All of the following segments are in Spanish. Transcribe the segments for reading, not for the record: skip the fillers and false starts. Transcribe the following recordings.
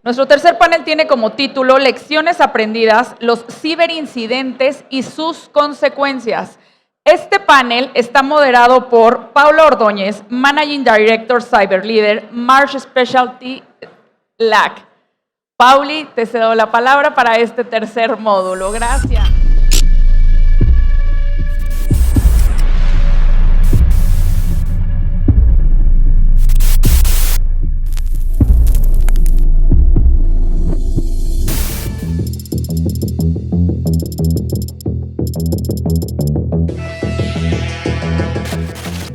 Nuestro tercer panel tiene como título Lecciones aprendidas, los ciberincidentes y sus consecuencias. Este panel está moderado por Paula Ordóñez, Managing Director Cyber Leader, Marsh Specialty LAC. Pauli, te cedo la palabra para este tercer módulo. Gracias.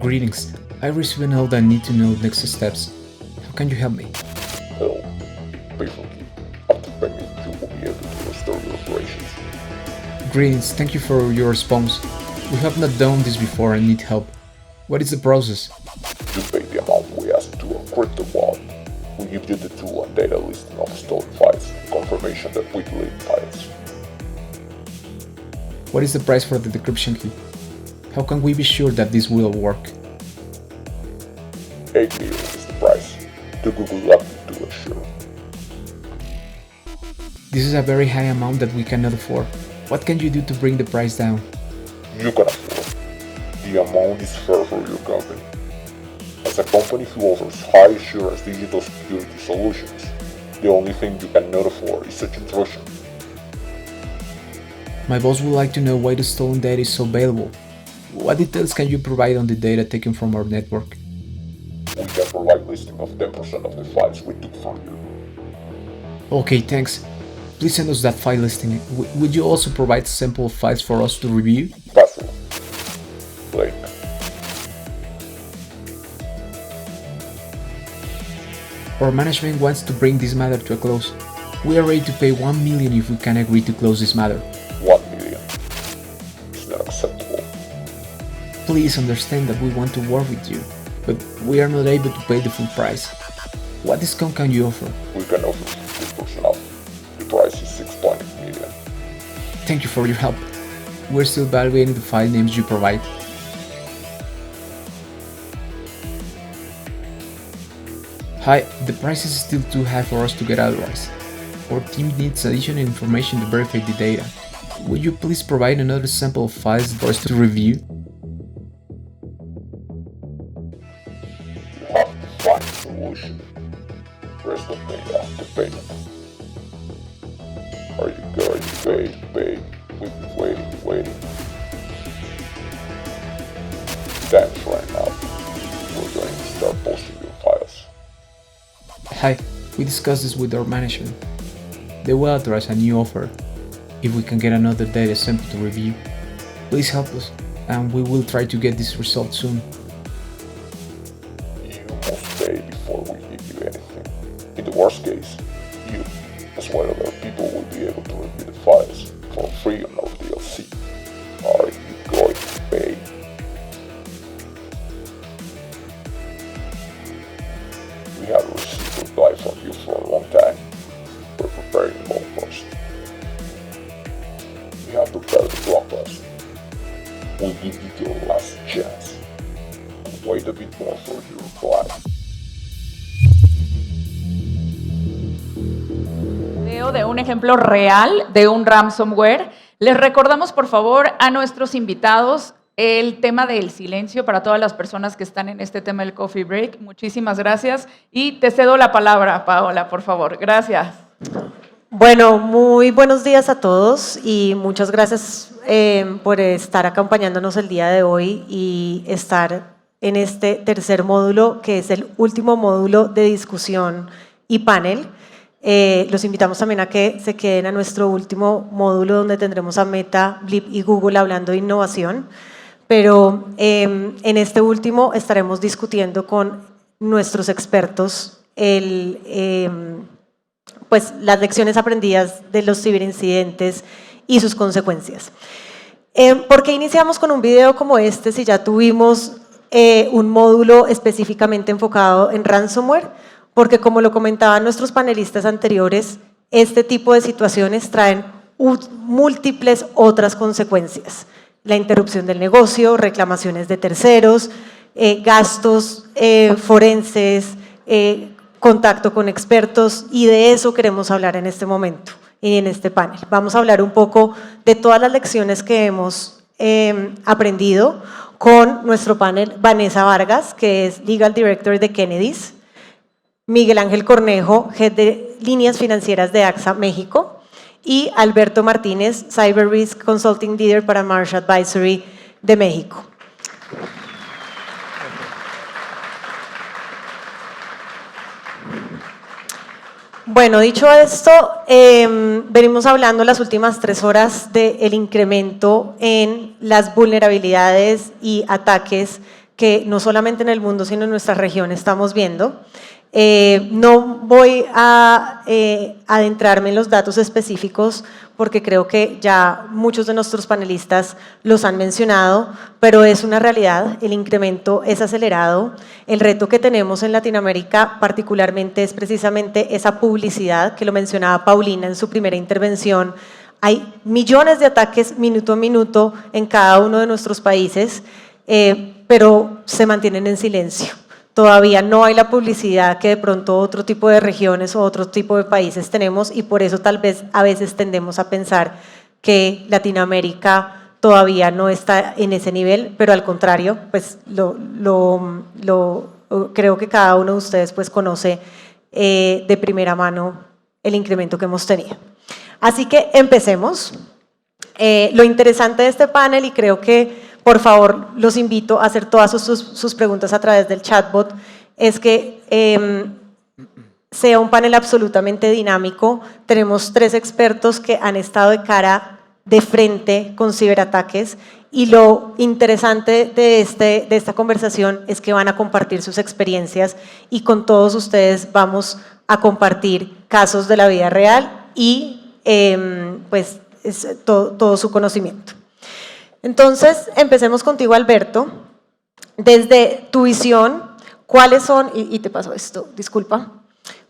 Greetings. I received a note that I need to know next steps. How can you help me? Hello. Patiently, after payment, you will be able to restore your operations. Greetings. Thank you for your response. We have not done this before and need help. What is the process? You pay the amount we ask to a crypto wallet. We give you the tool and data listing of stored files and confirmation that we delete files. What is the price for the decryption key? How can we be sure that this will work? 8 million is the price. The Google locked to assure. This is a very high amount that we cannot afford. What can you do to bring the price down? You can afford. The amount is fair for your company. As a company who offers high assurance digital security solutions, the only thing you cannot afford is such intrusion. My boss would like to know why the stolen data is so valuable. What details can you provide on the data taken from our network? We can provide listing of 10% of the files we took from you. Okay, thanks. Please send us that file listing. Would you also provide sample files for us to review? Password. Link. Our management wants to bring this matter to a close. We are ready to pay 1 million if we can agree to close this matter. 1 million. It's not acceptable. Please understand that we want to work with you, but we are not able to pay the full price. What discount can you offer? We can offer 50% off. The price is 6.8 million. Thank you for your help. We're still evaluating the file names you provide. Hi, the price is still too high for us to get authorized. Our team needs additional information to verify the data. Would you please provide another sample of files for us to review? You have to find a solution. Rest of data after payment. Are you going to pay? We've been waiting. Thanks right now. We're going to start posting your files. Hi, we discussed this with our management. They will authorize a new offer if we can get another data sample to review. Please help us, and we will try to get this result soon. You must pay before we give you anything. In the worst case, you, as well as other people, will be able to review the files for free on our DLC. Are you going to pay? We have received a reply from you for a long time. We're preparing the ball first. We have prepared the blockbuster. We'll give you your last chance. Wait a bit more for your reply. De un ejemplo real de un ransomware. Les recordamos, por favor, a nuestros invitados el tema del silencio para todas las personas que están en este tema del coffee break. Muchísimas gracias y te cedo la palabra, Paola, por favor. Gracias. Bueno, muy buenos días a todos y muchas gracias por estar acompañándonos el día de hoy y estar en este tercer módulo, que es el último módulo de discusión y panel. Los invitamos también a que se queden a nuestro último módulo donde tendremos a Meta, Blip y Google hablando de innovación, pero en este último estaremos discutiendo con nuestros expertos pues, las lecciones aprendidas de los ciberincidentes y sus consecuencias. ¿Por qué iniciamos con un video como este si ya tuvimos un módulo específicamente enfocado en ransomware? Porque como lo comentaban nuestros panelistas anteriores, este tipo de situaciones traen múltiples otras consecuencias. La interrupción del negocio, reclamaciones de terceros, gastos forenses, contacto con expertos y de eso queremos hablar en este momento y en este panel. Vamos a hablar un poco de todas las lecciones que hemos aprendido con nuestro panel, Vanessa Vargas, que es Legal Director de Kennedy's, Miguel Ángel Cornejo, Head de Líneas Financieras de AXA México, y Alberto Martínez, Cyber Risk Consulting Leader para Marsh Advisory de México. Bueno, dicho esto, venimos hablando las últimas 3 horas del incremento en las vulnerabilidades y ataques que no solamente en el mundo, sino en nuestra región estamos viendo. No voy a adentrarme en los datos específicos porque creo que ya muchos de nuestros panelistas los han mencionado, pero es una realidad, el incremento es acelerado. El reto que tenemos en Latinoamérica particularmente es precisamente esa publicidad que lo mencionaba Paulina en su primera intervención. Hay millones de ataques minuto a minuto en cada uno de nuestros países, pero se mantienen en silencio. Todavía no hay la publicidad que de pronto otro tipo de regiones o otro tipo de países tenemos y por eso tal vez a veces tendemos a pensar que Latinoamérica todavía no está en ese nivel, pero al contrario, pues creo que cada uno de ustedes pues conoce de primera mano el incremento que hemos tenido. Así que empecemos. Lo interesante de este panel, y creo que por favor, los invito a hacer todas sus preguntas a través del chatbot, es que sea un panel absolutamente dinámico. Tenemos 3 expertos que han estado de frente con ciberataques y lo interesante de esta conversación es que van a compartir sus experiencias y con todos ustedes vamos a compartir casos de la vida real y pues todo su conocimiento. Entonces, empecemos contigo, Alberto. Desde tu visión, ¿cuáles son, y te paso esto, disculpa,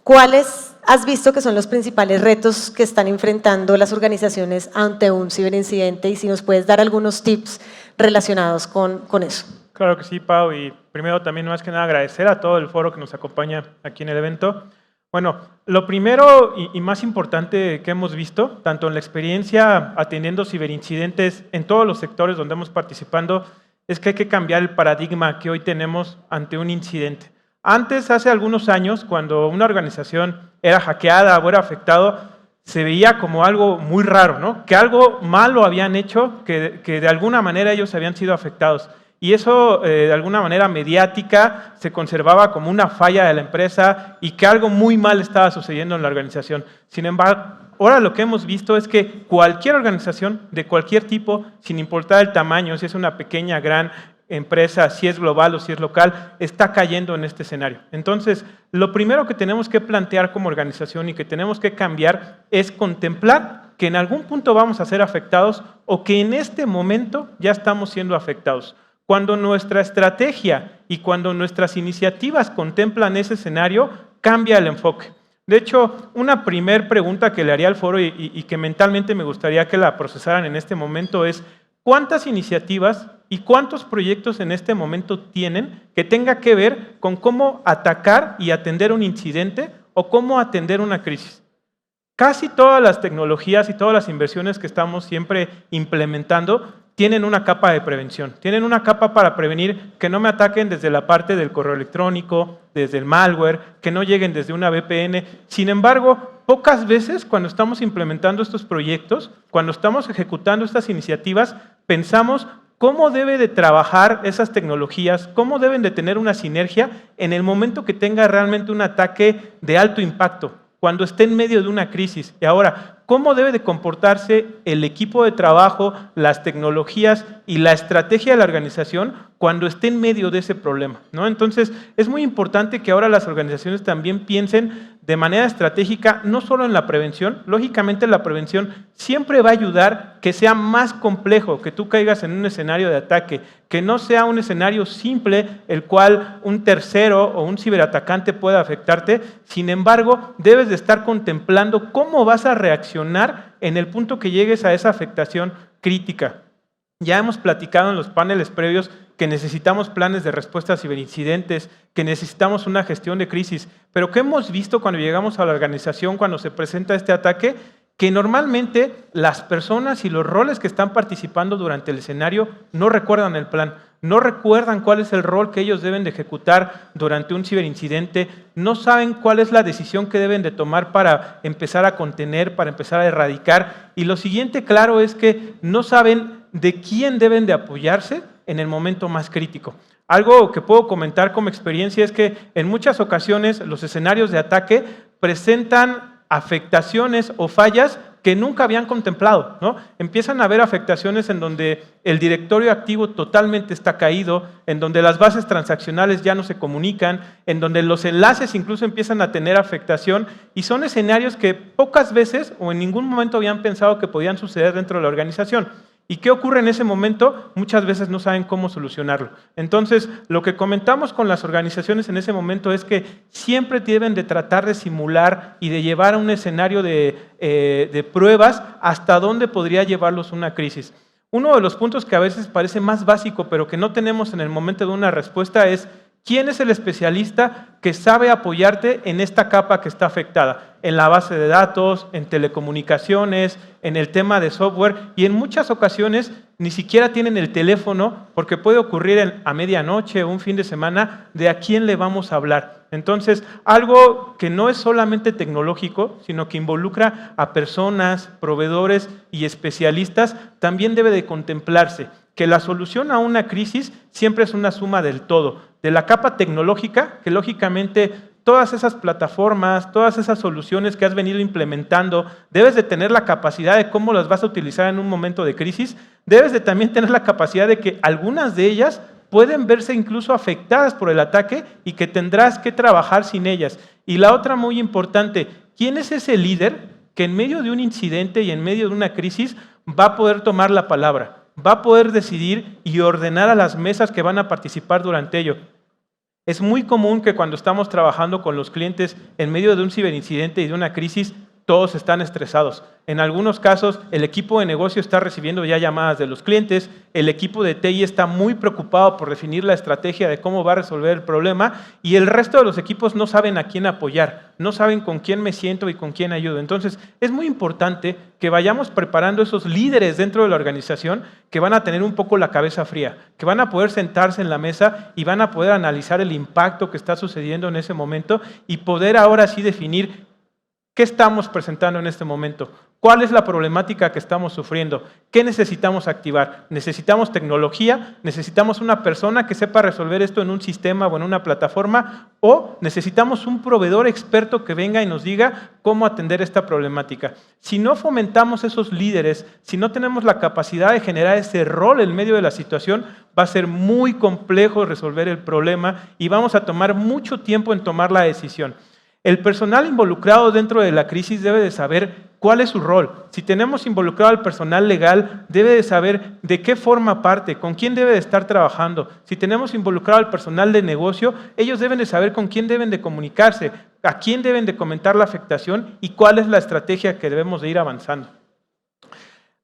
cuáles has visto que son los principales retos que están enfrentando las organizaciones ante un ciberincidente? Y si nos puedes dar algunos tips relacionados con eso. Claro que sí, Pau, y primero también más que nada agradecer a todo el foro que nos acompaña aquí en el evento. Bueno, lo primero y más importante que hemos visto, tanto en la experiencia atendiendo ciberincidentes en todos los sectores donde hemos participado, es que hay que cambiar el paradigma que hoy tenemos ante un incidente. Antes, hace algunos años, cuando una organización era hackeada o era afectado, se veía como algo muy raro, ¿no? Que algo malo habían hecho, que de alguna manera ellos habían sido afectados. Y eso, de alguna manera mediática, se conservaba como una falla de la empresa y que algo muy mal estaba sucediendo en la organización. Sin embargo, ahora lo que hemos visto es que cualquier organización de cualquier tipo, sin importar el tamaño, si es una pequeña, gran empresa, si es global o si es local, está cayendo en este escenario. Entonces, lo primero que tenemos que plantear como organización y que tenemos que cambiar es contemplar que en algún punto vamos a ser afectados o que en este momento ya estamos siendo afectados. Cuando nuestra estrategia y cuando nuestras iniciativas contemplan ese escenario, cambia el enfoque. De hecho, una primer pregunta que le haría al foro y que mentalmente me gustaría que la procesaran en este momento es ¿cuántas iniciativas y cuántos proyectos en este momento tienen que tenga que ver con cómo atacar y atender un incidente o cómo atender una crisis? Casi todas las tecnologías y todas las inversiones que estamos siempre implementando tienen una capa de prevención, tienen una capa para prevenir que no me ataquen desde la parte del correo electrónico, desde el malware, que no lleguen desde una VPN. Sin embargo, pocas veces cuando estamos implementando estos proyectos, cuando estamos ejecutando estas iniciativas, pensamos cómo debe de trabajar esas tecnologías, cómo deben de tener una sinergia en el momento que tenga realmente un ataque de alto impacto, cuando esté en medio de una crisis. Y ahora, ¿cómo debe de comportarse el equipo de trabajo, las tecnologías y la estrategia de la organización cuando esté en medio de ese problema, ¿no? Entonces, es muy importante que ahora las organizaciones también piensen de manera estratégica, no solo en la prevención. Lógicamente, la prevención siempre va a ayudar que sea más complejo, que tú caigas en un escenario de ataque, que no sea un escenario simple, el cual un tercero o un ciberatacante pueda afectarte. Sin embargo, debes de estar contemplando cómo vas a reaccionar en el punto que llegues a esa afectación crítica. Ya hemos platicado en los paneles previos que necesitamos planes de respuesta a ciberincidentes, que necesitamos una gestión de crisis, pero ¿qué hemos visto cuando llegamos a la organización, cuando se presenta este ataque? Que normalmente las personas y los roles que están participando durante el escenario no recuerdan el plan, no recuerdan cuál es el rol que ellos deben de ejecutar durante un ciberincidente, no saben cuál es la decisión que deben de tomar para empezar a contener, para empezar a erradicar. Y lo siguiente, claro, es que no saben de quién deben de apoyarse en el momento más crítico. Algo que puedo comentar como experiencia es que en muchas ocasiones los escenarios de ataque presentan afectaciones o fallas que nunca habían contemplado, ¿no? Empiezan a haber afectaciones en donde el directorio activo totalmente está caído, en donde las bases transaccionales ya no se comunican, en donde los enlaces incluso empiezan a tener afectación, y son escenarios que pocas veces o en ningún momento habían pensado que podían suceder dentro de la organización. ¿Y qué ocurre en ese momento? Muchas veces no saben cómo solucionarlo. Entonces, lo que comentamos con las organizaciones en ese momento es que siempre deben de tratar de simular y de llevar a un escenario de pruebas hasta dónde podría llevarlos una crisis. Uno de los puntos que a veces parece más básico, pero que no tenemos en el momento de una respuesta es: ¿quién es el especialista que sabe apoyarte en esta capa que está afectada? En la base de datos, en telecomunicaciones, en el tema de software, y en muchas ocasiones ni siquiera tienen el teléfono, porque puede ocurrir a medianoche o un fin de semana, de a quién le vamos a hablar. Entonces, algo que no es solamente tecnológico, sino que involucra a personas, proveedores y especialistas, también debe de contemplarse que la solución a una crisis siempre es una suma del todo, de la capa tecnológica, que lógicamente todas esas plataformas, todas esas soluciones que has venido implementando, debes de tener la capacidad de cómo las vas a utilizar en un momento de crisis, debes de también tener la capacidad de que algunas de ellas pueden verse incluso afectadas por el ataque y que tendrás que trabajar sin ellas. Y la otra muy importante, ¿quién es ese líder que en medio de un incidente y en medio de una crisis va a poder tomar la palabra? Va a poder decidir y ordenar a las mesas que van a participar durante ello. Es muy común que cuando estamos trabajando con los clientes en medio de un ciberincidente y de una crisis, todos están estresados. En algunos casos, el equipo de negocio está recibiendo ya llamadas de los clientes, el equipo de TI está muy preocupado por definir la estrategia de cómo va a resolver el problema, y el resto de los equipos no saben a quién apoyar, no saben con quién me siento y con quién ayudo. Entonces, es muy importante que vayamos preparando esos líderes dentro de la organización que van a tener un poco la cabeza fría, que van a poder sentarse en la mesa y van a poder analizar el impacto que está sucediendo en ese momento y poder ahora sí definir ¿qué estamos presentando en este momento? ¿Cuál es la problemática que estamos sufriendo? ¿Qué necesitamos activar? ¿Necesitamos tecnología? ¿Necesitamos una persona que sepa resolver esto en un sistema o en una plataforma? ¿O necesitamos un proveedor experto que venga y nos diga cómo atender esta problemática? Si no fomentamos esos líderes, si no tenemos la capacidad de generar ese rol en medio de la situación, va a ser muy complejo resolver el problema y vamos a tomar mucho tiempo en tomar la decisión. El personal involucrado dentro de la crisis debe de saber cuál es su rol. Si tenemos involucrado al personal legal, debe de saber de qué forma parte, con quién debe de estar trabajando. Si tenemos involucrado al personal de negocio, ellos deben de saber con quién deben de comunicarse, a quién deben de comentar la afectación y cuál es la estrategia que debemos de ir avanzando.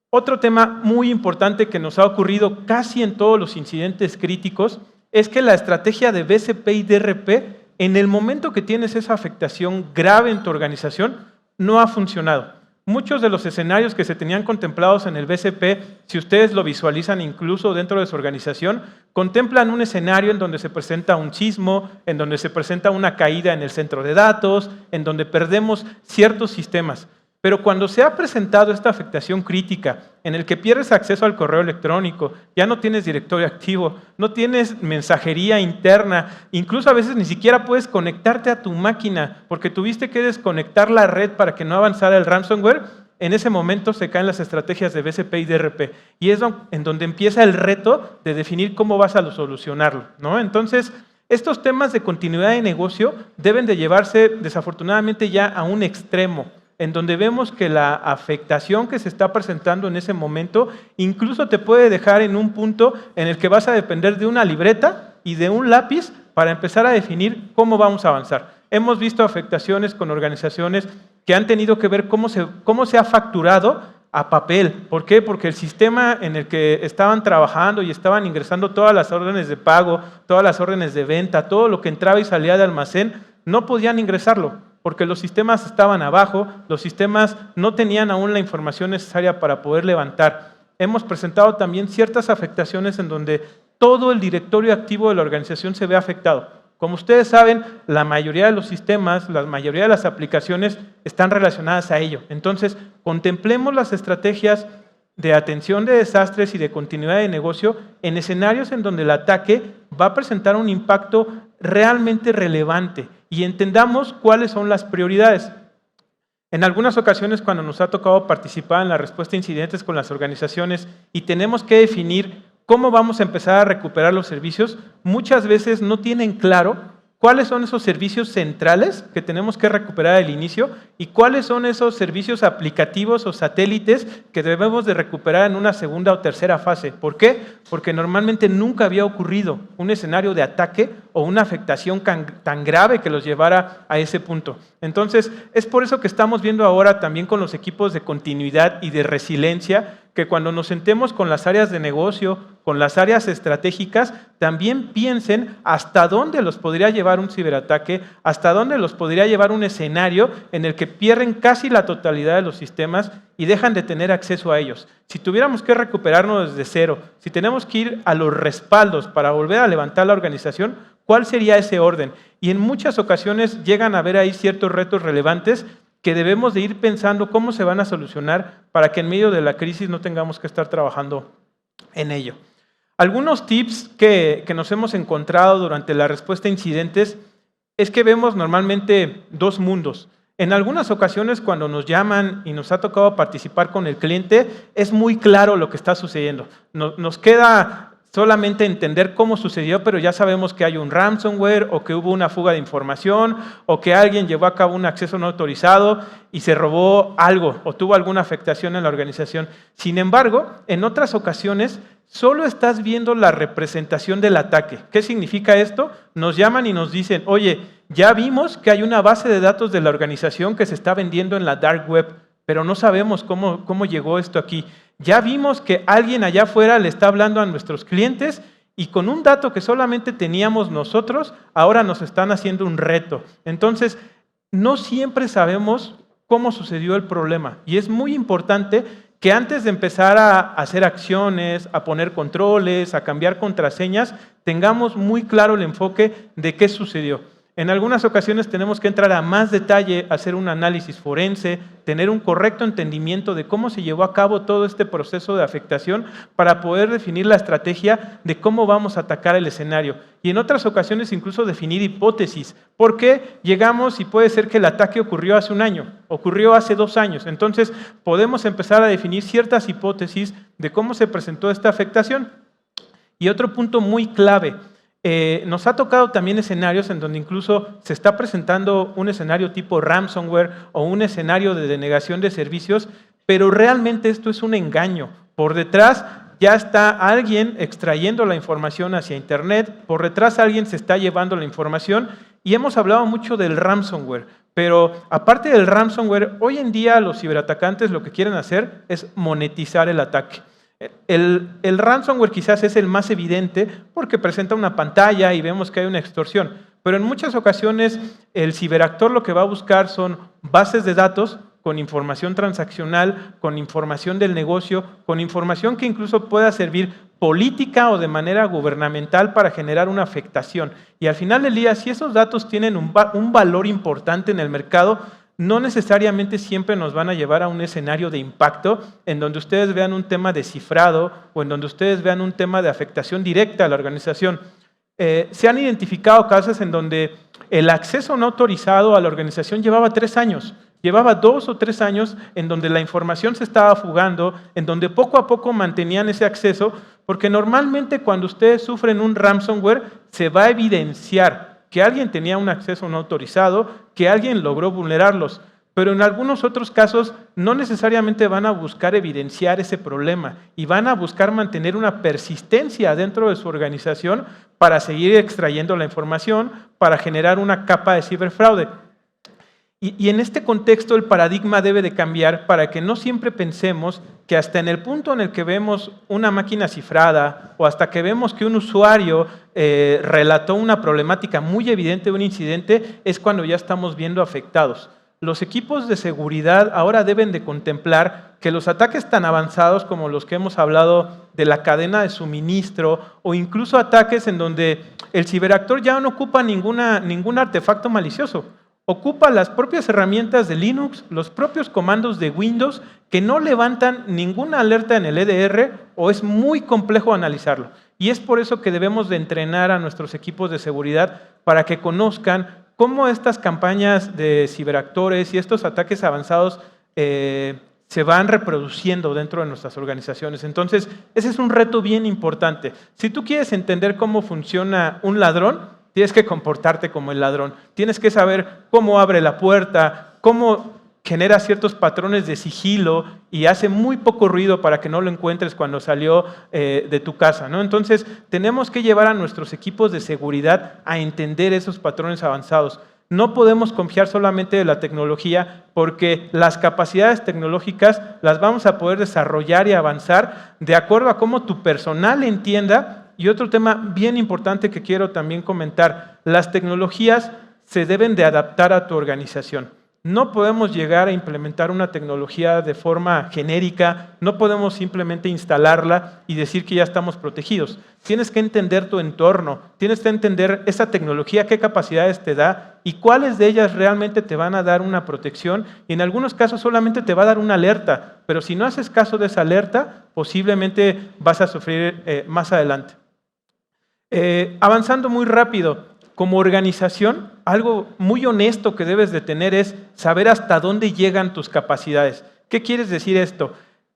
Otro tema muy importante que nos ha ocurrido casi en todos los incidentes críticos es que la estrategia de BCP y DRP, en el momento que tienes esa afectación grave en tu organización, no ha funcionado. Muchos de los escenarios que se tenían contemplados en el BCP, si ustedes lo visualizan incluso dentro de su organización, contemplan un escenario en donde se presenta un sismo, en donde se presenta una caída en el centro de datos, en donde perdemos ciertos sistemas. Pero cuando se ha presentado esta afectación crítica, en el que pierdes acceso al correo electrónico, ya no tienes directorio activo, no tienes mensajería interna, incluso a veces ni siquiera puedes conectarte a tu máquina porque tuviste que desconectar la red para que no avanzara el ransomware, en ese momento se caen las estrategias de BCP y DRP. Y es en donde empieza el reto de definir cómo vas a solucionarlo, ¿no? Entonces, estos temas de continuidad de negocio deben de llevarse desafortunadamente ya a un extremo, en donde vemos que la afectación que se está presentando en ese momento incluso te puede dejar en un punto en el que vas a depender de una libreta y de un lápiz para empezar a definir cómo vamos a avanzar. Hemos visto afectaciones con organizaciones que han tenido que ver cómo se ha facturado a papel. ¿Por qué? Porque el sistema en el que estaban trabajando y estaban ingresando todas las órdenes de pago, todas las órdenes de venta, todo lo que entraba y salía de almacén, no podían ingresarlo, porque los sistemas estaban abajo, los sistemas no tenían aún la información necesaria para poder levantar. Hemos presentado también ciertas afectaciones en donde todo el directorio activo de la organización se ve afectado. Como ustedes saben, la mayoría de los sistemas, la mayoría de las aplicaciones están relacionadas a ello. Entonces, contemplemos las estrategias de atención de desastres y de continuidad de negocio en escenarios en donde el ataque va a presentar un impacto realmente relevante y entendamos cuáles son las prioridades. En algunas ocasiones, cuando nos ha tocado participar en la respuesta a incidentes con las organizaciones y tenemos que definir cómo vamos a empezar a recuperar los servicios, muchas veces no tienen claro cuáles son esos servicios centrales que tenemos que recuperar al inicio y cuáles son esos servicios aplicativos o satélites que debemos de recuperar en una segunda o tercera fase. ¿Por qué? Porque normalmente nunca había ocurrido un escenario de ataque o una afectación tan grave que los llevara a ese punto. Entonces, es por eso que estamos viendo ahora también con los equipos de continuidad y de resiliencia que cuando nos sentemos con las áreas de negocio, con las áreas estratégicas, también piensen hasta dónde los podría llevar un ciberataque, hasta dónde los podría llevar un escenario en el que pierden casi la totalidad de los sistemas y dejan de tener acceso a ellos. Si tuviéramos que recuperarnos desde cero, si tenemos que ir a los respaldos para volver a levantar la organización, ¿cuál sería ese orden? Y en muchas ocasiones llegan a haber ahí ciertos retos relevantes que debemos de ir pensando cómo se van a solucionar para que en medio de la crisis no tengamos que estar trabajando en ello. Algunos tips que nos hemos encontrado durante la respuesta a incidentes es que vemos normalmente dos mundos. En algunas ocasiones cuando nos llaman y nos ha tocado participar con el cliente, es muy claro lo que está sucediendo. Nos queda solamente entender cómo sucedió, pero ya sabemos que hay un ransomware o que hubo una fuga de información o que alguien llevó a cabo un acceso no autorizado y se robó algo o tuvo alguna afectación en la organización. Sin embargo, en otras ocasiones solo estás viendo la representación del ataque. ¿Qué significa esto? Nos llaman y nos dicen, oye, ya vimos que hay una base de datos de la organización que se está vendiendo en la dark web, pero no sabemos cómo llegó esto aquí. Ya vimos que alguien allá afuera le está hablando a nuestros clientes y con un dato que solamente teníamos nosotros, ahora nos están haciendo un reto. Entonces, no siempre sabemos cómo sucedió el problema y es muy importante que antes de empezar a hacer acciones, a poner controles, a cambiar contraseñas, tengamos muy claro el enfoque de qué sucedió. En algunas ocasiones tenemos que entrar a más detalle, hacer un análisis forense, tener un correcto entendimiento de cómo se llevó a cabo todo este proceso de afectación para poder definir la estrategia de cómo vamos a atacar el escenario. Y en otras ocasiones incluso definir hipótesis. ¿Por qué llegamos y puede ser que el ataque ocurrió hace un año, ocurrió hace 2 años? Entonces podemos empezar a definir ciertas hipótesis de cómo se presentó esta afectación. Y otro punto muy clave. Nos ha tocado también escenarios en donde incluso se está presentando un escenario tipo ransomware o un escenario de denegación de servicios, pero realmente esto es un engaño. Por detrás ya está alguien extrayendo la información hacia Internet, por detrás alguien se está llevando la información y hemos hablado mucho del ransomware. Pero aparte del ransomware, hoy en día los ciberatacantes lo que quieren hacer es monetizar el ataque. El ransomware quizás es el más evidente porque presenta una pantalla y vemos que hay una extorsión, pero en muchas ocasiones el ciberactor lo que va a buscar son bases de datos con información transaccional, con información del negocio, con información que incluso pueda servir política o de manera gubernamental para generar una afectación. Y al final del día, si esos datos tienen un valor importante en el mercado, no necesariamente siempre nos van a llevar a un escenario de impacto en donde ustedes vean un tema de cifrado o en donde ustedes vean un tema de afectación directa a la organización. Se han identificado casos en donde el acceso no autorizado a la organización llevaba 3 años, llevaba 2 o 3 años en donde la información se estaba fugando, en donde poco a poco mantenían ese acceso, porque normalmente cuando ustedes sufren un ransomware se va a evidenciar que alguien tenía un acceso no autorizado, que alguien logró vulnerarlos. Pero en algunos otros casos no necesariamente van a buscar evidenciar ese problema y van a buscar mantener una persistencia dentro de su organización para seguir extrayendo la información, para generar una capa de ciberfraude. Y en este contexto el paradigma debe de cambiar para que no siempre pensemos que hasta en el punto en el que vemos una máquina cifrada o hasta que vemos que un usuario relató una problemática muy evidente, un incidente, es cuando ya estamos viendo afectados. Los equipos de seguridad ahora deben de contemplar que los ataques tan avanzados como los que hemos hablado de la cadena de suministro o incluso ataques en donde el ciberactor ya no ocupa ningún artefacto malicioso, ocupa las propias herramientas de Linux, los propios comandos de Windows que no levantan ninguna alerta en el EDR o es muy complejo analizarlo. Y es por eso que debemos de entrenar a nuestros equipos de seguridad para que conozcan cómo estas campañas de ciberactores y estos ataques avanzados se van reproduciendo dentro de nuestras organizaciones. Entonces, ese es un reto bien importante. Si tú quieres entender cómo funciona un ladrón, tienes que comportarte como el ladrón. Tienes que saber cómo abre la puerta, cómo genera ciertos patrones de sigilo y hace muy poco ruido para que no lo encuentres cuando salió de tu casa, ¿no? Entonces, tenemos que llevar a nuestros equipos de seguridad a entender esos patrones avanzados. No podemos confiar solamente de la tecnología porque las capacidades tecnológicas las vamos a poder desarrollar y avanzar de acuerdo a cómo tu personal entienda. Y otro tema bien importante que quiero también comentar, las tecnologías se deben de adaptar a tu organización. No podemos llegar a implementar una tecnología de forma genérica, no podemos simplemente instalarla y decir que ya estamos protegidos. Tienes que entender tu entorno, tienes que entender esa tecnología, qué capacidades te da y cuáles de ellas realmente te van a dar una protección. Y en algunos casos solamente te va a dar una alerta, pero si no haces caso de esa alerta, posiblemente vas a sufrir más adelante. Avanzando muy rápido, como organización, algo muy honesto que debes de tener es saber hasta dónde llegan tus capacidades. ¿Qué quieres decir esto?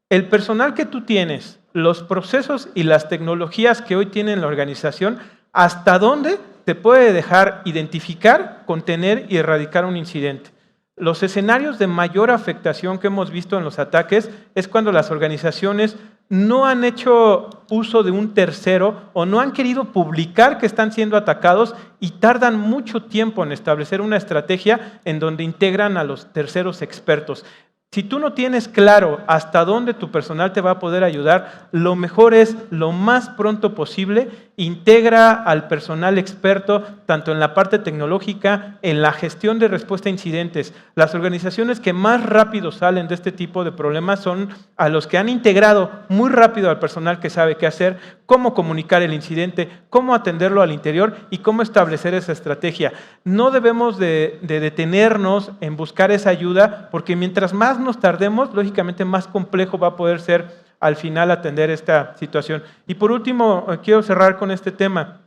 El personal que tú tienes, los procesos y las tecnologías que hoy tiene la organización, hasta dónde te puede dejar identificar, contener y erradicar un incidente. Los escenarios de mayor afectación que hemos visto en los ataques es cuando las organizaciones no han hecho uso de un tercero o no han querido publicar que están siendo atacados y tardan mucho tiempo en establecer una estrategia en donde integran a los terceros expertos. Si tú no tienes claro hasta dónde tu personal te va a poder ayudar, lo mejor es lo más pronto posible, integra al personal experto tanto en la parte tecnológica, en la gestión de respuesta a incidentes. Las organizaciones que más rápido salen de este tipo de problemas son a los que han integrado muy rápido al personal que sabe qué hacer, cómo comunicar el incidente, cómo atenderlo al interior y cómo establecer esa estrategia. No debemos de detenernos en buscar esa ayuda porque mientras más nos tardemos, lógicamente más complejo va a poder ser al final atender esta situación. Y por último, quiero cerrar con este tema.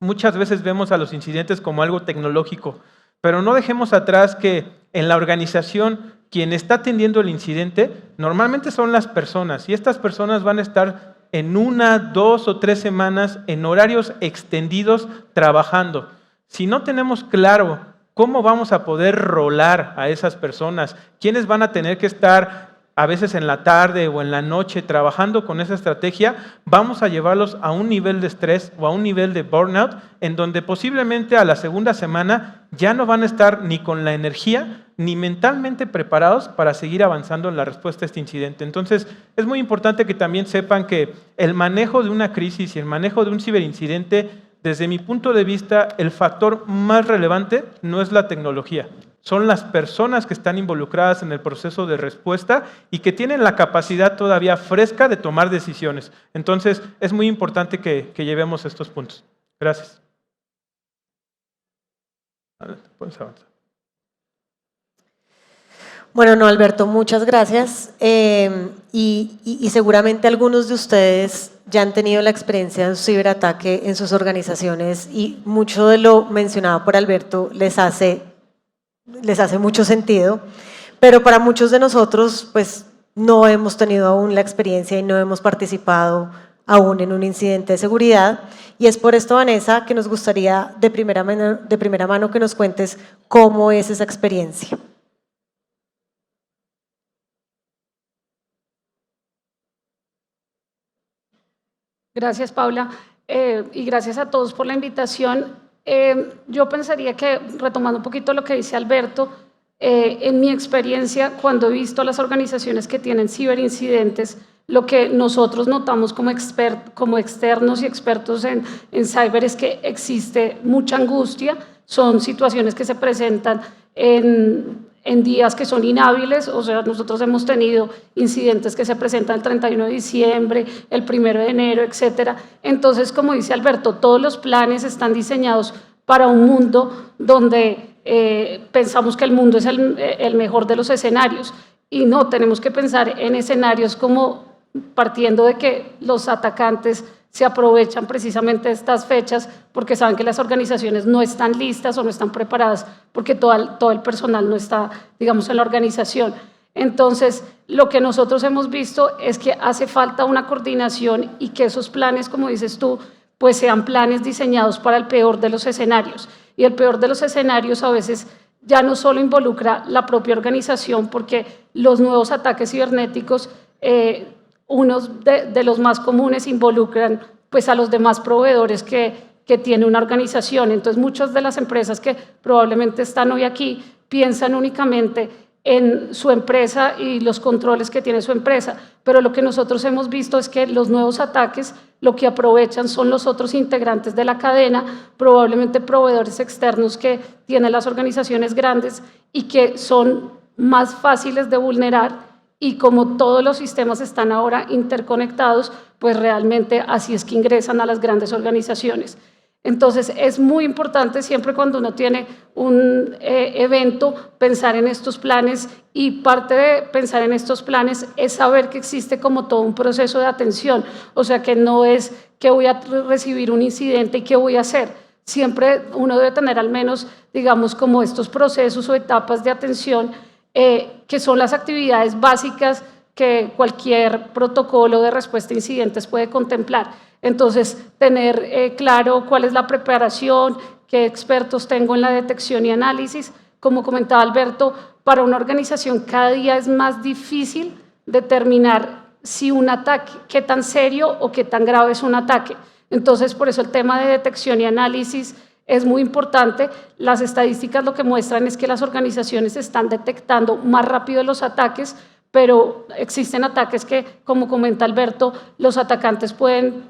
Muchas veces vemos a los incidentes como algo tecnológico, pero no dejemos atrás que en la organización quien está atendiendo el incidente normalmente son las personas y estas personas van a estar en 1, 2 o 3 semanas en horarios extendidos trabajando. Si no tenemos claro ¿cómo vamos a poder rolar a esas personas? ¿Quiénes van a tener que estar a veces en la tarde o en la noche trabajando con esa estrategia? Vamos a llevarlos a un nivel de estrés o a un nivel de burnout en donde posiblemente a la segunda semana ya no van a estar ni con la energía ni mentalmente preparados para seguir avanzando en la respuesta a este incidente. Entonces, es muy importante que también sepan que el manejo de una crisis y el manejo de un ciberincidente, desde mi punto de vista, el factor más relevante no es la tecnología, son las personas que están involucradas en el proceso de respuesta y que tienen la capacidad todavía fresca de tomar decisiones. Entonces, es muy importante que llevemos estos puntos. Gracias. Puedes avanzar. Bueno, no, Alberto, muchas gracias. Y seguramente algunos de ustedes ya han tenido la experiencia de un ciberataque en sus organizaciones y mucho de lo mencionado por Alberto les hace mucho sentido, pero para muchos de nosotros pues no hemos tenido aún la experiencia y no hemos participado aún en un incidente de seguridad. Y es por esto, Vanessa, que nos gustaría de primera mano que nos cuentes cómo es esa experiencia. Gracias, Paula, y gracias a todos por la invitación. Yo pensaría que, retomando un poquito lo que dice Alberto, En mi experiencia, cuando he visto las organizaciones que tienen ciberincidentes, lo que nosotros notamos como externos y expertos en cyber es que existe mucha angustia, son situaciones que se presentan en días que son inhábiles, o sea, nosotros hemos tenido incidentes que se presentan el 31 de diciembre, el 1 de enero, etcétera. Entonces, como dice Alberto, todos los planes están diseñados para un mundo donde pensamos que el mundo es el mejor de los escenarios, y no, tenemos que pensar en escenarios como partiendo de que los atacantes se aprovechan precisamente de estas fechas porque saben que las organizaciones no están listas o no están preparadas porque todo el personal no está, digamos, en la organización. Entonces, lo que nosotros hemos visto es que hace falta una coordinación y que esos planes, como dices tú, pues sean planes diseñados para el peor de los escenarios. Y el peor de los escenarios a veces ya no solo involucra la propia organización, porque los nuevos ataques cibernéticos, unos de los más comunes, involucran pues a los demás proveedores que tiene una organización. Entonces, muchas de las empresas que probablemente están hoy aquí piensan únicamente en su empresa y los controles que tiene su empresa, pero lo que nosotros hemos visto es que los nuevos ataques lo que aprovechan son los otros integrantes de la cadena, probablemente proveedores externos que tienen las organizaciones grandes y que son más fáciles de vulnerar. Y como todos los sistemas están ahora interconectados, pues realmente así es que ingresan a las grandes organizaciones. Entonces, es muy importante siempre cuando uno tiene un evento pensar en estos planes, y parte de pensar en estos planes es saber que existe como todo un proceso de atención. O sea, que no es que voy a recibir un incidente y qué voy a hacer. Siempre uno debe tener al menos, digamos, como estos procesos o etapas de atención, que son las actividades básicas que cualquier protocolo de respuesta a incidentes puede contemplar. Entonces, tener claro cuál es la preparación, qué expertos tengo en la detección y análisis. Como comentaba Alberto, para una organización cada día es más difícil determinar si un ataque, qué tan serio o qué tan grave es un ataque. Entonces, por eso el tema de detección y análisis es muy importante. Las estadísticas lo que muestran es que las organizaciones están detectando más rápido los ataques, pero existen ataques que, como comenta Alberto, los atacantes pueden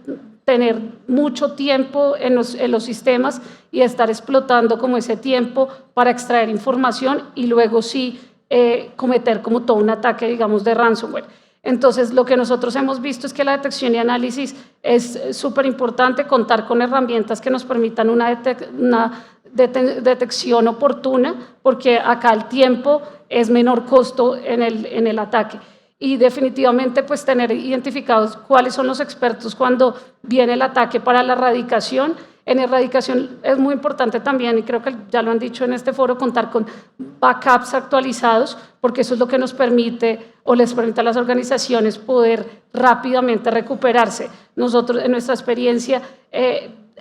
tener mucho tiempo en los sistemas y estar explotando como ese tiempo para extraer información y luego sí cometer como todo un ataque, digamos, de ransomware. Entonces, lo que nosotros hemos visto es que la detección y análisis es súper importante, contar con herramientas que nos permitan una detección oportuna, porque acá el tiempo es menor costo en el ataque. Y definitivamente, pues, tener identificados cuáles son los expertos cuando viene el ataque para la erradicación. En erradicación es muy importante también, y creo que ya lo han dicho en este foro, contar con backups actualizados, porque eso es lo que nos permite o les permite a las organizaciones poder rápidamente recuperarse. Nosotros, en nuestra experiencia,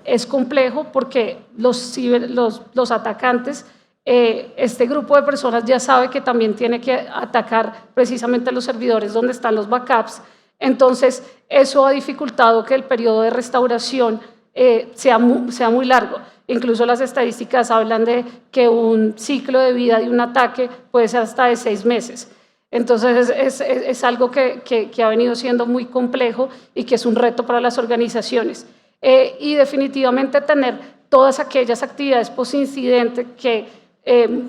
es complejo porque los atacantes, este grupo de personas ya sabe que también tiene que atacar precisamente los servidores donde están los backups. Entonces, eso ha dificultado que el periodo de restauración sea muy largo. Incluso las estadísticas hablan de que un ciclo de vida de un ataque puede ser hasta de 6 meses. Entonces, es algo que ha venido siendo muy complejo y que es un reto para las organizaciones. Y definitivamente tener todas aquellas actividades post-incidente que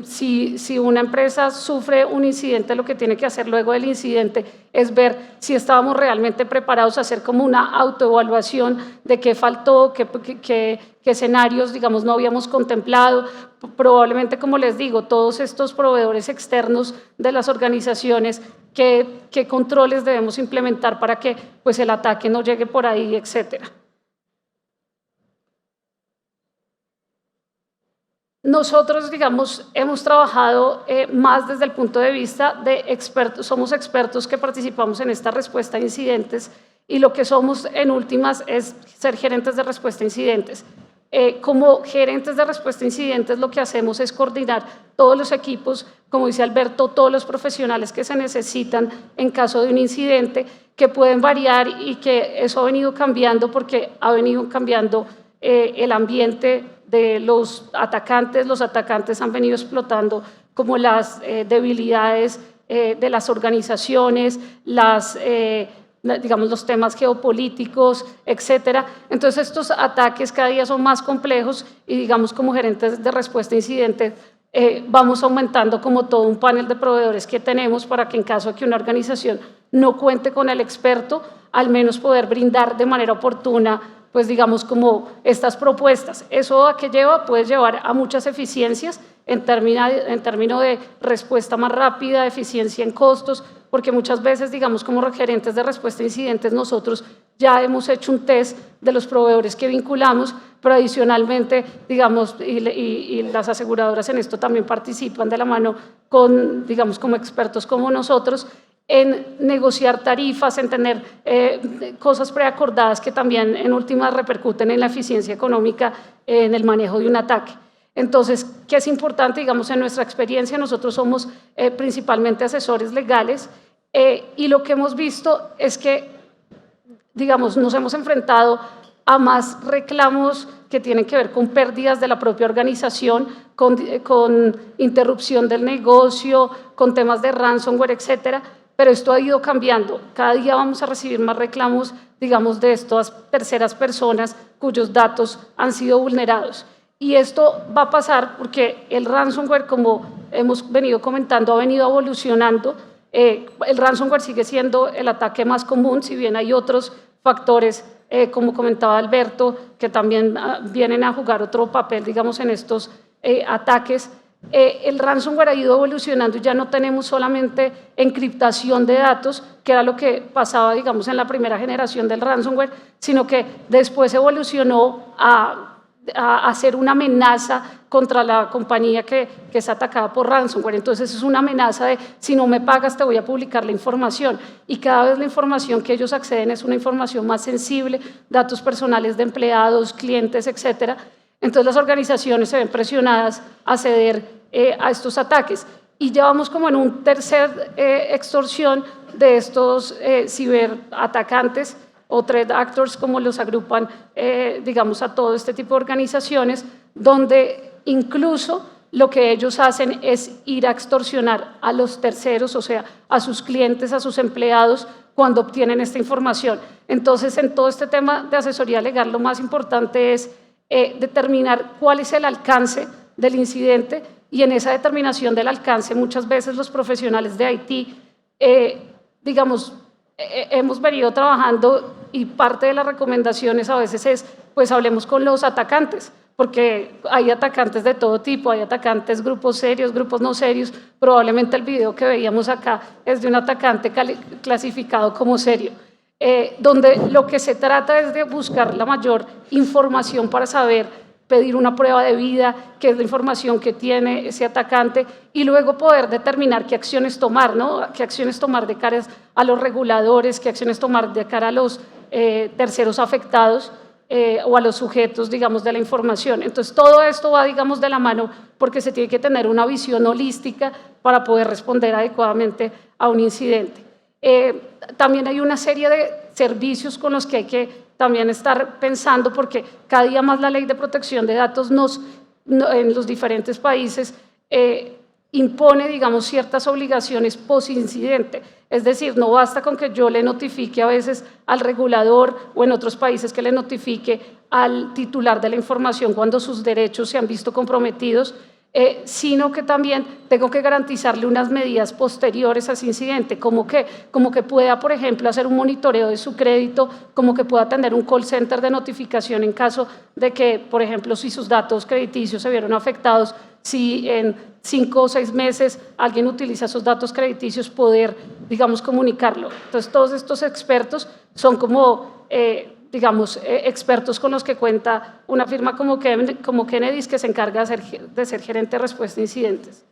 si una empresa sufre un incidente, lo que tiene que hacer luego del incidente es ver si estábamos realmente preparados, a hacer como una autoevaluación de qué faltó, qué escenarios, digamos, no habíamos contemplado. Probablemente, como les digo, todos estos proveedores externos de las organizaciones, qué controles debemos implementar para que pues, el ataque no llegue por ahí, etcétera. Nosotros, digamos, hemos trabajado más desde el punto de vista de expertos, somos expertos que participamos en esta respuesta a incidentes, y lo que somos en últimas es ser gerentes de respuesta a incidentes. Como gerentes de respuesta a incidentes, lo que hacemos es coordinar todos los equipos, como dice Alberto, todos los profesionales que se necesitan en caso de un incidente, que pueden variar y que eso ha venido cambiando porque ha venido cambiando el ambiente de los atacantes han venido explotando como las debilidades de las organizaciones, digamos, los temas geopolíticos, etcétera. Entonces, estos ataques cada día son más complejos y, digamos, como gerentes de respuesta a incidentes, vamos aumentando como todo un panel de proveedores que tenemos para que en caso de que una organización no cuente con el experto, al menos poder brindar de manera oportuna, pues digamos, como estas propuestas. ¿Eso a qué lleva? Puede llevar a muchas eficiencias en términos de respuesta más rápida, eficiencia en costos, porque muchas veces, digamos, como gerentes de respuesta a incidentes, nosotros ya hemos hecho un test de los proveedores que vinculamos, pero adicionalmente, digamos, y las aseguradoras en esto también participan de la mano con, digamos, como expertos como nosotros, en negociar tarifas, en tener cosas preacordadas que también en últimas repercuten en la eficiencia económica en el manejo de un ataque. Entonces, ¿qué es importante? Digamos, en nuestra experiencia, nosotros somos principalmente asesores legales y lo que hemos visto es que, digamos, nos hemos enfrentado a más reclamos que tienen que ver con pérdidas de la propia organización, con interrupción del negocio, con temas de ransomware, etcétera. Pero esto ha ido cambiando. Cada día vamos a recibir más reclamos, digamos, de estas terceras personas cuyos datos han sido vulnerados. Y esto va a pasar porque el ransomware, como hemos venido comentando, ha venido evolucionando. El ransomware sigue siendo el ataque más común, si bien hay otros factores, como comentaba Alberto, que también vienen a jugar otro papel, digamos, en estos ataques. El ransomware ha ido evolucionando y ya no tenemos solamente encriptación de datos, que era lo que pasaba, digamos, en la primera generación del ransomware, sino que después evolucionó a hacer una amenaza contra la compañía que es atacada por ransomware. Entonces es una amenaza de si no me pagas te voy a publicar la información, y cada vez la información que ellos acceden es una información más sensible, datos personales de empleados, clientes, etcétera. Entonces las organizaciones se ven presionadas a ceder a estos ataques. Y ya vamos como en un tercer extorsión de estos ciberatacantes o threat actors, como los agrupan, digamos, a todo este tipo de organizaciones, donde incluso lo que ellos hacen es ir a extorsionar a los terceros, o sea, a sus clientes, a sus empleados, cuando obtienen esta información. Entonces, en todo este tema de asesoría legal, lo más importante es determinar cuál es el alcance del incidente, y en esa determinación del alcance muchas veces los profesionales de IT, digamos, hemos venido trabajando, y parte de las recomendaciones a veces es, pues hablemos con los atacantes, porque hay atacantes de todo tipo, hay atacantes, grupos serios, grupos no serios. Probablemente el video que veíamos acá es de un atacante clasificado como serio, donde lo que se trata es de buscar la mayor información para saber pedir una prueba de vida, qué es la información que tiene ese atacante, y luego poder determinar qué acciones tomar, ¿no? Qué acciones tomar de cara a los reguladores, qué acciones tomar de cara a los terceros afectados o a los sujetos, digamos, de la información. Entonces, todo esto va, digamos, de la mano, porque se tiene que tener una visión holística para poder responder adecuadamente a un incidente. También hay una serie de servicios con los que hay que también estar pensando, porque cada día más la ley de protección de datos en los diferentes países impone, digamos, ciertas obligaciones post-incidente. Es decir, no basta con que yo le notifique a veces al regulador, o en otros países que le notifique al titular de la información cuando sus derechos se han visto comprometidos, sino que también tengo que garantizarle unas medidas posteriores a ese incidente, como que pueda, por ejemplo, hacer un monitoreo de su crédito, como que pueda tener un call center de notificación en caso de que, por ejemplo, si sus datos crediticios se vieron afectados, si en 5 o 6 meses alguien utiliza esos datos crediticios, poder, digamos, comunicarlo. Entonces, todos estos expertos son como digamos, expertos con los que cuenta una firma como Kennedy's, que se encarga de ser gerente de respuesta a incidentes.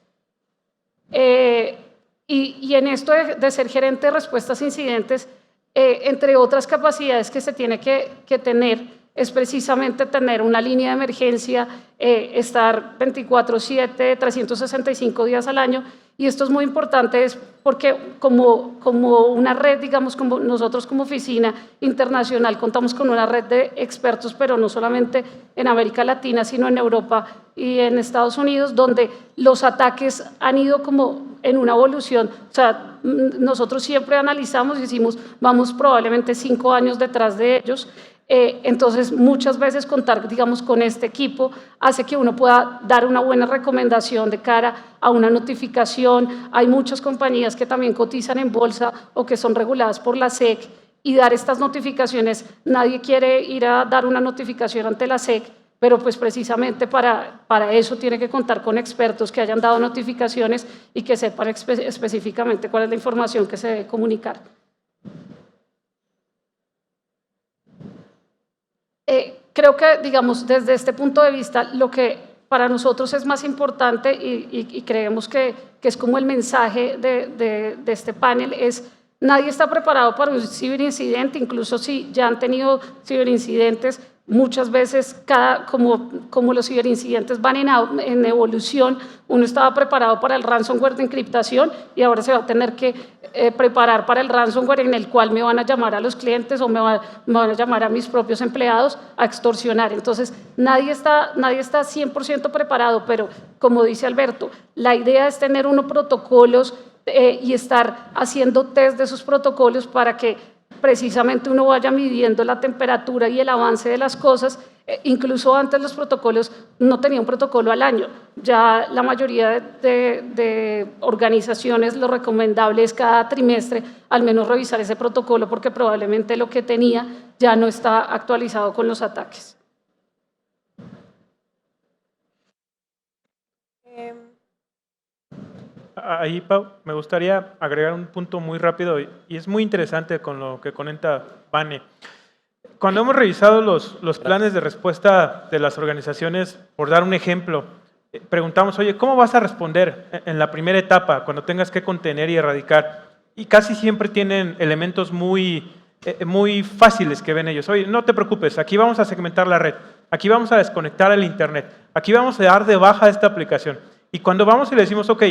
Y en esto de ser gerente de respuestas a incidentes, entre otras capacidades que se tiene que tener, es precisamente tener una línea de emergencia, estar 24/7, 365 días al año. Y esto es muy importante es porque como una red, digamos, como nosotros como oficina internacional contamos con una red de expertos, pero no solamente en América Latina, sino en Europa y en Estados Unidos, donde los ataques han ido como en una evolución. O sea, nosotros siempre analizamos y decimos, vamos probablemente 5 años detrás de ellos. Entonces, muchas veces contar, digamos, con este equipo hace que uno pueda dar una buena recomendación de cara a una notificación. Hay muchas compañías que también cotizan en bolsa o que son reguladas por la SEC y dar estas notificaciones. Nadie quiere ir a dar una notificación ante la SEC, pero pues precisamente para eso tiene que contar con expertos que hayan dado notificaciones y que sepan específicamente cuál es la información que se debe comunicar. Creo que, digamos, desde este punto de vista, lo que para nosotros es más importante y creemos que es como el mensaje de este panel es: nadie está preparado para un ciberincidente, incluso si ya han tenido ciberincidentes. Muchas veces, como los ciberincidentes van en evolución, uno estaba preparado para el ransomware de encriptación y ahora se va a tener que preparar para el ransomware en el cual me van a llamar a los clientes o me van a llamar a mis propios empleados a extorsionar. Entonces, nadie está 100% preparado, pero como dice Alberto, la idea es tener unos protocolos y estar haciendo test de esos protocolos para que precisamente uno vaya midiendo la temperatura y el avance de las cosas. Incluso antes los protocolos no tenían un protocolo al año. Ya la mayoría de organizaciones lo recomendable es cada trimestre al menos revisar ese protocolo porque probablemente lo que tenía ya no está actualizado con los ataques. Ahí, Pau, me gustaría agregar un punto muy rápido y es muy interesante con lo que comenta Vane. Cuando hemos revisado los planes de respuesta de las organizaciones, por dar un ejemplo, preguntamos, oye, ¿cómo vas a responder en la primera etapa cuando tengas que contener y erradicar? Y casi siempre tienen elementos muy fáciles que ven ellos. Oye, no te preocupes, aquí vamos a segmentar la red, aquí vamos a desconectar el internet, aquí vamos a dar de baja esta aplicación. Y cuando vamos y le decimos, ok,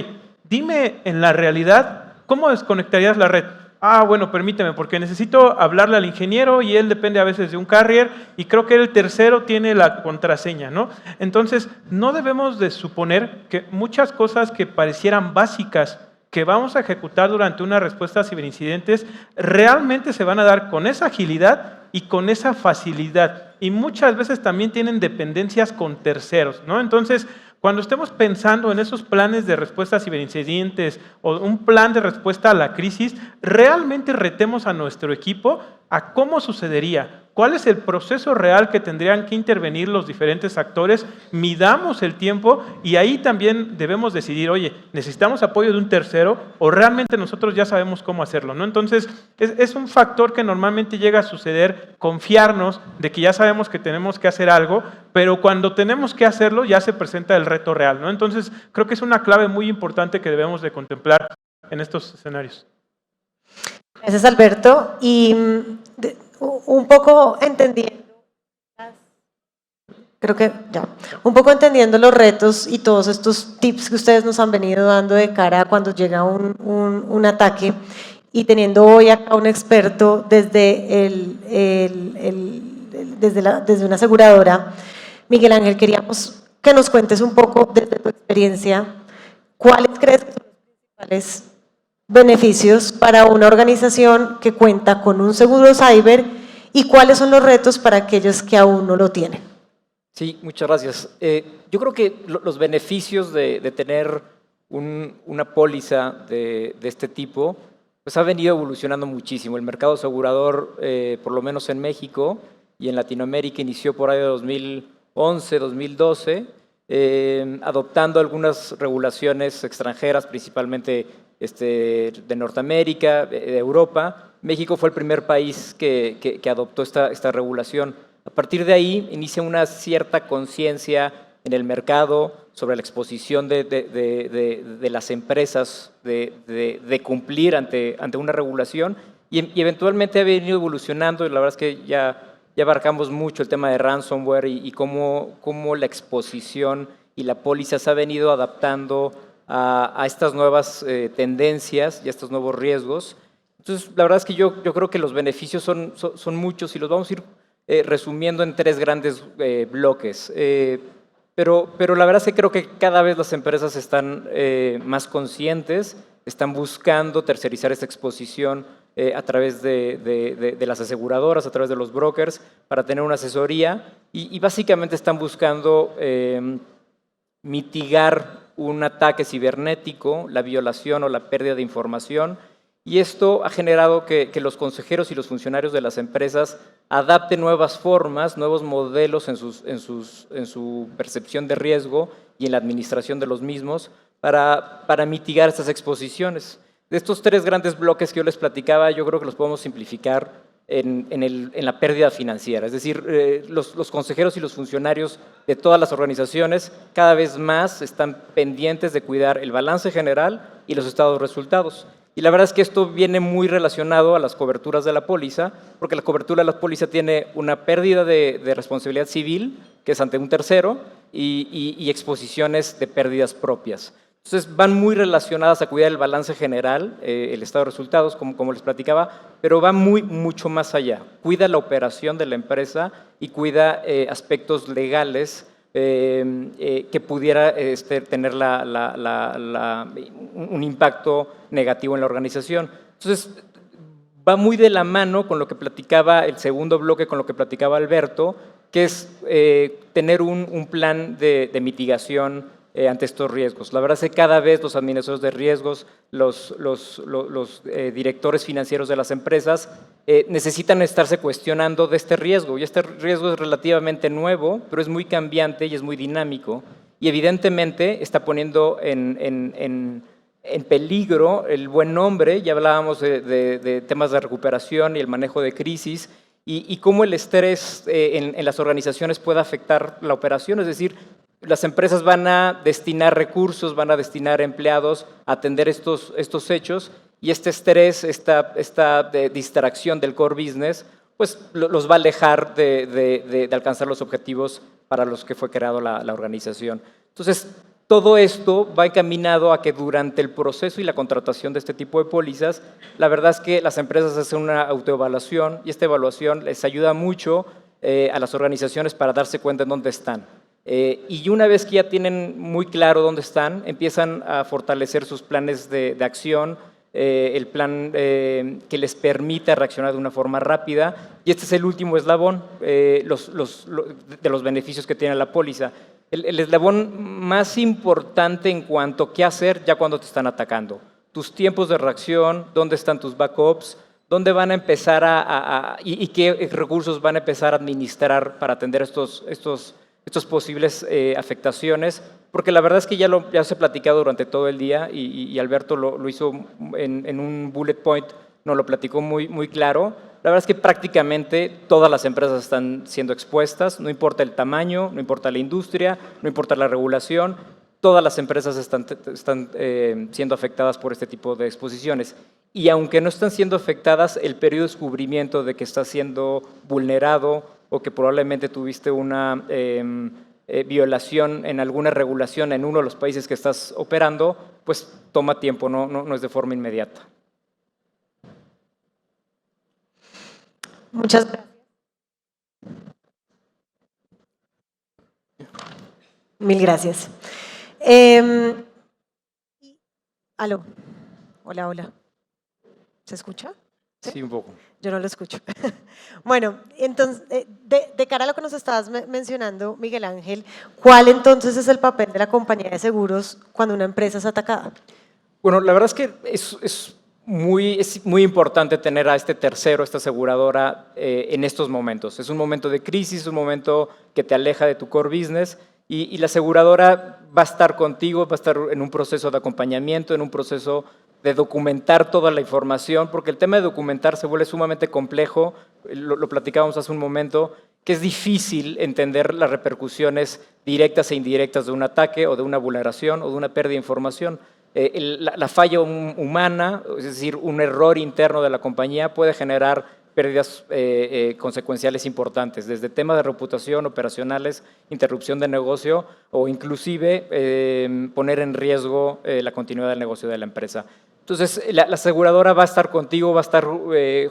dime en la realidad, ¿cómo desconectarías la red? Ah, bueno, permíteme, porque necesito hablarle al ingeniero y él depende a veces de un carrier y creo que el tercero tiene la contraseña, ¿no? Entonces, no debemos de suponer que muchas cosas que parecieran básicas que vamos a ejecutar durante una respuesta a ciberincidentes realmente se van a dar con esa agilidad y con esa facilidad. Y muchas veces también tienen dependencias con terceros, ¿no? Entonces, cuando estemos pensando en esos planes de respuesta a ciberincidentes o un plan de respuesta a la crisis, realmente retemos a nuestro equipo a cómo sucedería, cuál es el proceso real que tendrían que intervenir los diferentes actores, midamos el tiempo y ahí también debemos decidir, oye, ¿necesitamos apoyo de un tercero o realmente nosotros ya sabemos cómo hacerlo, ¿no? Entonces, es un factor que normalmente llega a suceder, confiarnos de que ya sabemos que tenemos que hacer algo, pero cuando tenemos que hacerlo ya se presenta el reto real, ¿no? Entonces, creo que es una clave muy importante que debemos de contemplar en estos escenarios. Gracias, Alberto. Y un poco entendiendo, un poco entendiendo los retos y todos estos tips que ustedes nos han venido dando de cara a cuando llega un ataque y teniendo hoy acá un experto desde desde una aseguradora, Miguel Ángel, queríamos que nos cuentes un poco desde tu experiencia, ¿cuáles crees que son los principales beneficios para una organización que cuenta con un seguro cyber y cuáles son los retos para aquellos que aún no lo tienen? Sí, muchas gracias. Yo creo que los beneficios de tener una póliza de este tipo pues ha venido evolucionando muchísimo. El mercado asegurador, por lo menos en México y en Latinoamérica, inició por ahí de 2011, 2012, adoptando algunas regulaciones extranjeras, principalmente de Norteamérica, de Europa. México fue el primer país que adoptó esta regulación. A partir de ahí inicia una cierta conciencia en el mercado sobre la exposición de las empresas de cumplir ante una regulación y eventualmente ha venido evolucionando y la verdad es que ya ya abarcamos mucho el tema de ransomware y cómo la exposición y la póliza se ha venido adaptando a estas nuevas tendencias y a estos nuevos riesgos. Entonces, la verdad es que yo creo que los beneficios son muchos y los vamos a ir resumiendo en 3 grandes bloques. Pero la verdad es que creo que cada vez las empresas están más conscientes, están buscando tercerizar esta exposición a través de las aseguradoras, a través de los brokers, para tener una asesoría y básicamente están buscando mitigar un ataque cibernético, la violación o la pérdida de información, y esto ha generado que los consejeros y los funcionarios de las empresas adapten nuevas formas, nuevos modelos en su percepción de riesgo y en la administración de los mismos para mitigar estas exposiciones. De estos 3 grandes bloques que yo les platicaba, yo creo que los podemos simplificar en la pérdida financiera. Es decir, los consejeros y los funcionarios de todas las organizaciones cada vez más están pendientes de cuidar el balance general y los estados de resultados. Y la verdad es que esto viene muy relacionado a las coberturas de la póliza, porque la cobertura de la póliza tiene una pérdida de responsabilidad civil, que es ante un tercero, y exposiciones de pérdidas propias. Entonces, van muy relacionadas a cuidar el balance general, el estado de resultados, como les platicaba, pero va mucho más allá. Cuida la operación de la empresa y cuida aspectos legales que pudiera tener un impacto negativo en la organización. Entonces, va muy de la mano con lo que platicaba el segundo bloque, con lo que platicaba Alberto, que es tener un plan de mitigación ante estos riesgos. La verdad es que cada vez los administradores de riesgos, los directores financieros de las empresas necesitan estarse cuestionando de este riesgo. Y este riesgo es relativamente nuevo, pero es muy cambiante y es muy dinámico. Y evidentemente está poniendo en peligro el buen nombre. Ya hablábamos de temas de recuperación y el manejo de crisis y cómo el estrés en las organizaciones puede afectar la operación. Es decir, las empresas van a destinar recursos, van a destinar empleados a atender estos hechos y este estrés, esta distracción del core business, pues los va a alejar de alcanzar los objetivos para los que fue creado la organización. Entonces, todo esto va encaminado a que durante el proceso y la contratación de este tipo de pólizas, la verdad es que las empresas hacen una autoevaluación y esta evaluación les ayuda mucho a las organizaciones para darse cuenta en dónde están. Y una vez que ya tienen muy claro dónde están, empiezan a fortalecer sus planes de acción, el plan que les permita reaccionar de una forma rápida. Y este es el último eslabón de los beneficios que tiene la póliza. El eslabón más importante en cuanto a qué hacer ya cuando te están atacando. Tus tiempos de reacción, dónde están tus backups, dónde van a empezar y qué recursos van a empezar a administrar para atender estos posibles afectacionnes, porque la verdad es que ya se ha platicado durante todo el día y Alberto lo hizo en un bullet point, nos lo platicó muy claro. La verdad es que prácticamente todas las empresas están siendo expuestas, no importa el tamaño, no importa la industria, no importa la regulación, todas las empresas están siendo afectadas por este tipo de exposiciones. Y aunque no están siendo afectadas, el periodo de descubrimiento de que está siendo vulnerado o que probablemente tuviste una violación en alguna regulación en uno de los países que estás operando, pues toma tiempo, no es de forma inmediata. Muchas gracias. Mil gracias. Aló. Hola. ¿Se escucha? Sí, un poco. Yo no lo escucho. Bueno, entonces, de cara a lo que nos estabas mencionando, Miguel Ángel, ¿cuál entonces es el papel de la compañía de seguros cuando una empresa es atacada? Bueno, la verdad es que es muy importante tener a este tercero, esta aseguradora, en estos momentos. Es un momento de crisis, un momento que te aleja de tu core business y la aseguradora va a estar contigo, va a estar en un proceso de acompañamiento, en un proceso de documentar toda la información, porque el tema de documentar se vuelve sumamente complejo, lo platicábamos hace un momento, que es difícil entender las repercusiones directas e indirectas de un ataque o de una vulneración o de una pérdida de información. La falla humana, es decir, un error interno de la compañía puede generar pérdidas consecuenciales importantes, desde temas de reputación, operacionales, interrupción de negocio o inclusive poner en riesgo la continuidad del negocio de la empresa. Entonces, la aseguradora va a estar contigo, va a estar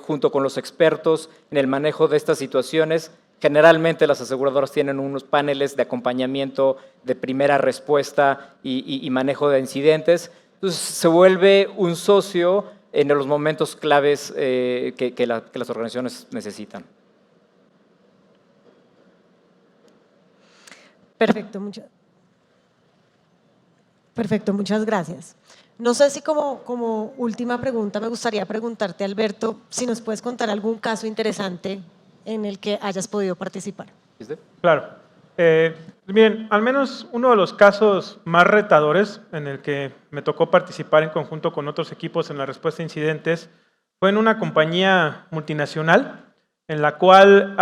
junto con los expertos en el manejo de estas situaciones. Generalmente las aseguradoras tienen unos paneles de acompañamiento, de primera respuesta y manejo de incidentes. Entonces, se vuelve un socio en los momentos claves que las organizaciones necesitan. Perfecto, muchas gracias. No sé si como última pregunta me gustaría preguntarte, Alberto, si nos puedes contar algún caso interesante en el que hayas podido participar. ¿Viste? Claro. Bien, al menos uno de los casos más retadores en el que me tocó participar en conjunto con otros equipos en la respuesta a incidentes fue en una compañía multinacional en la cual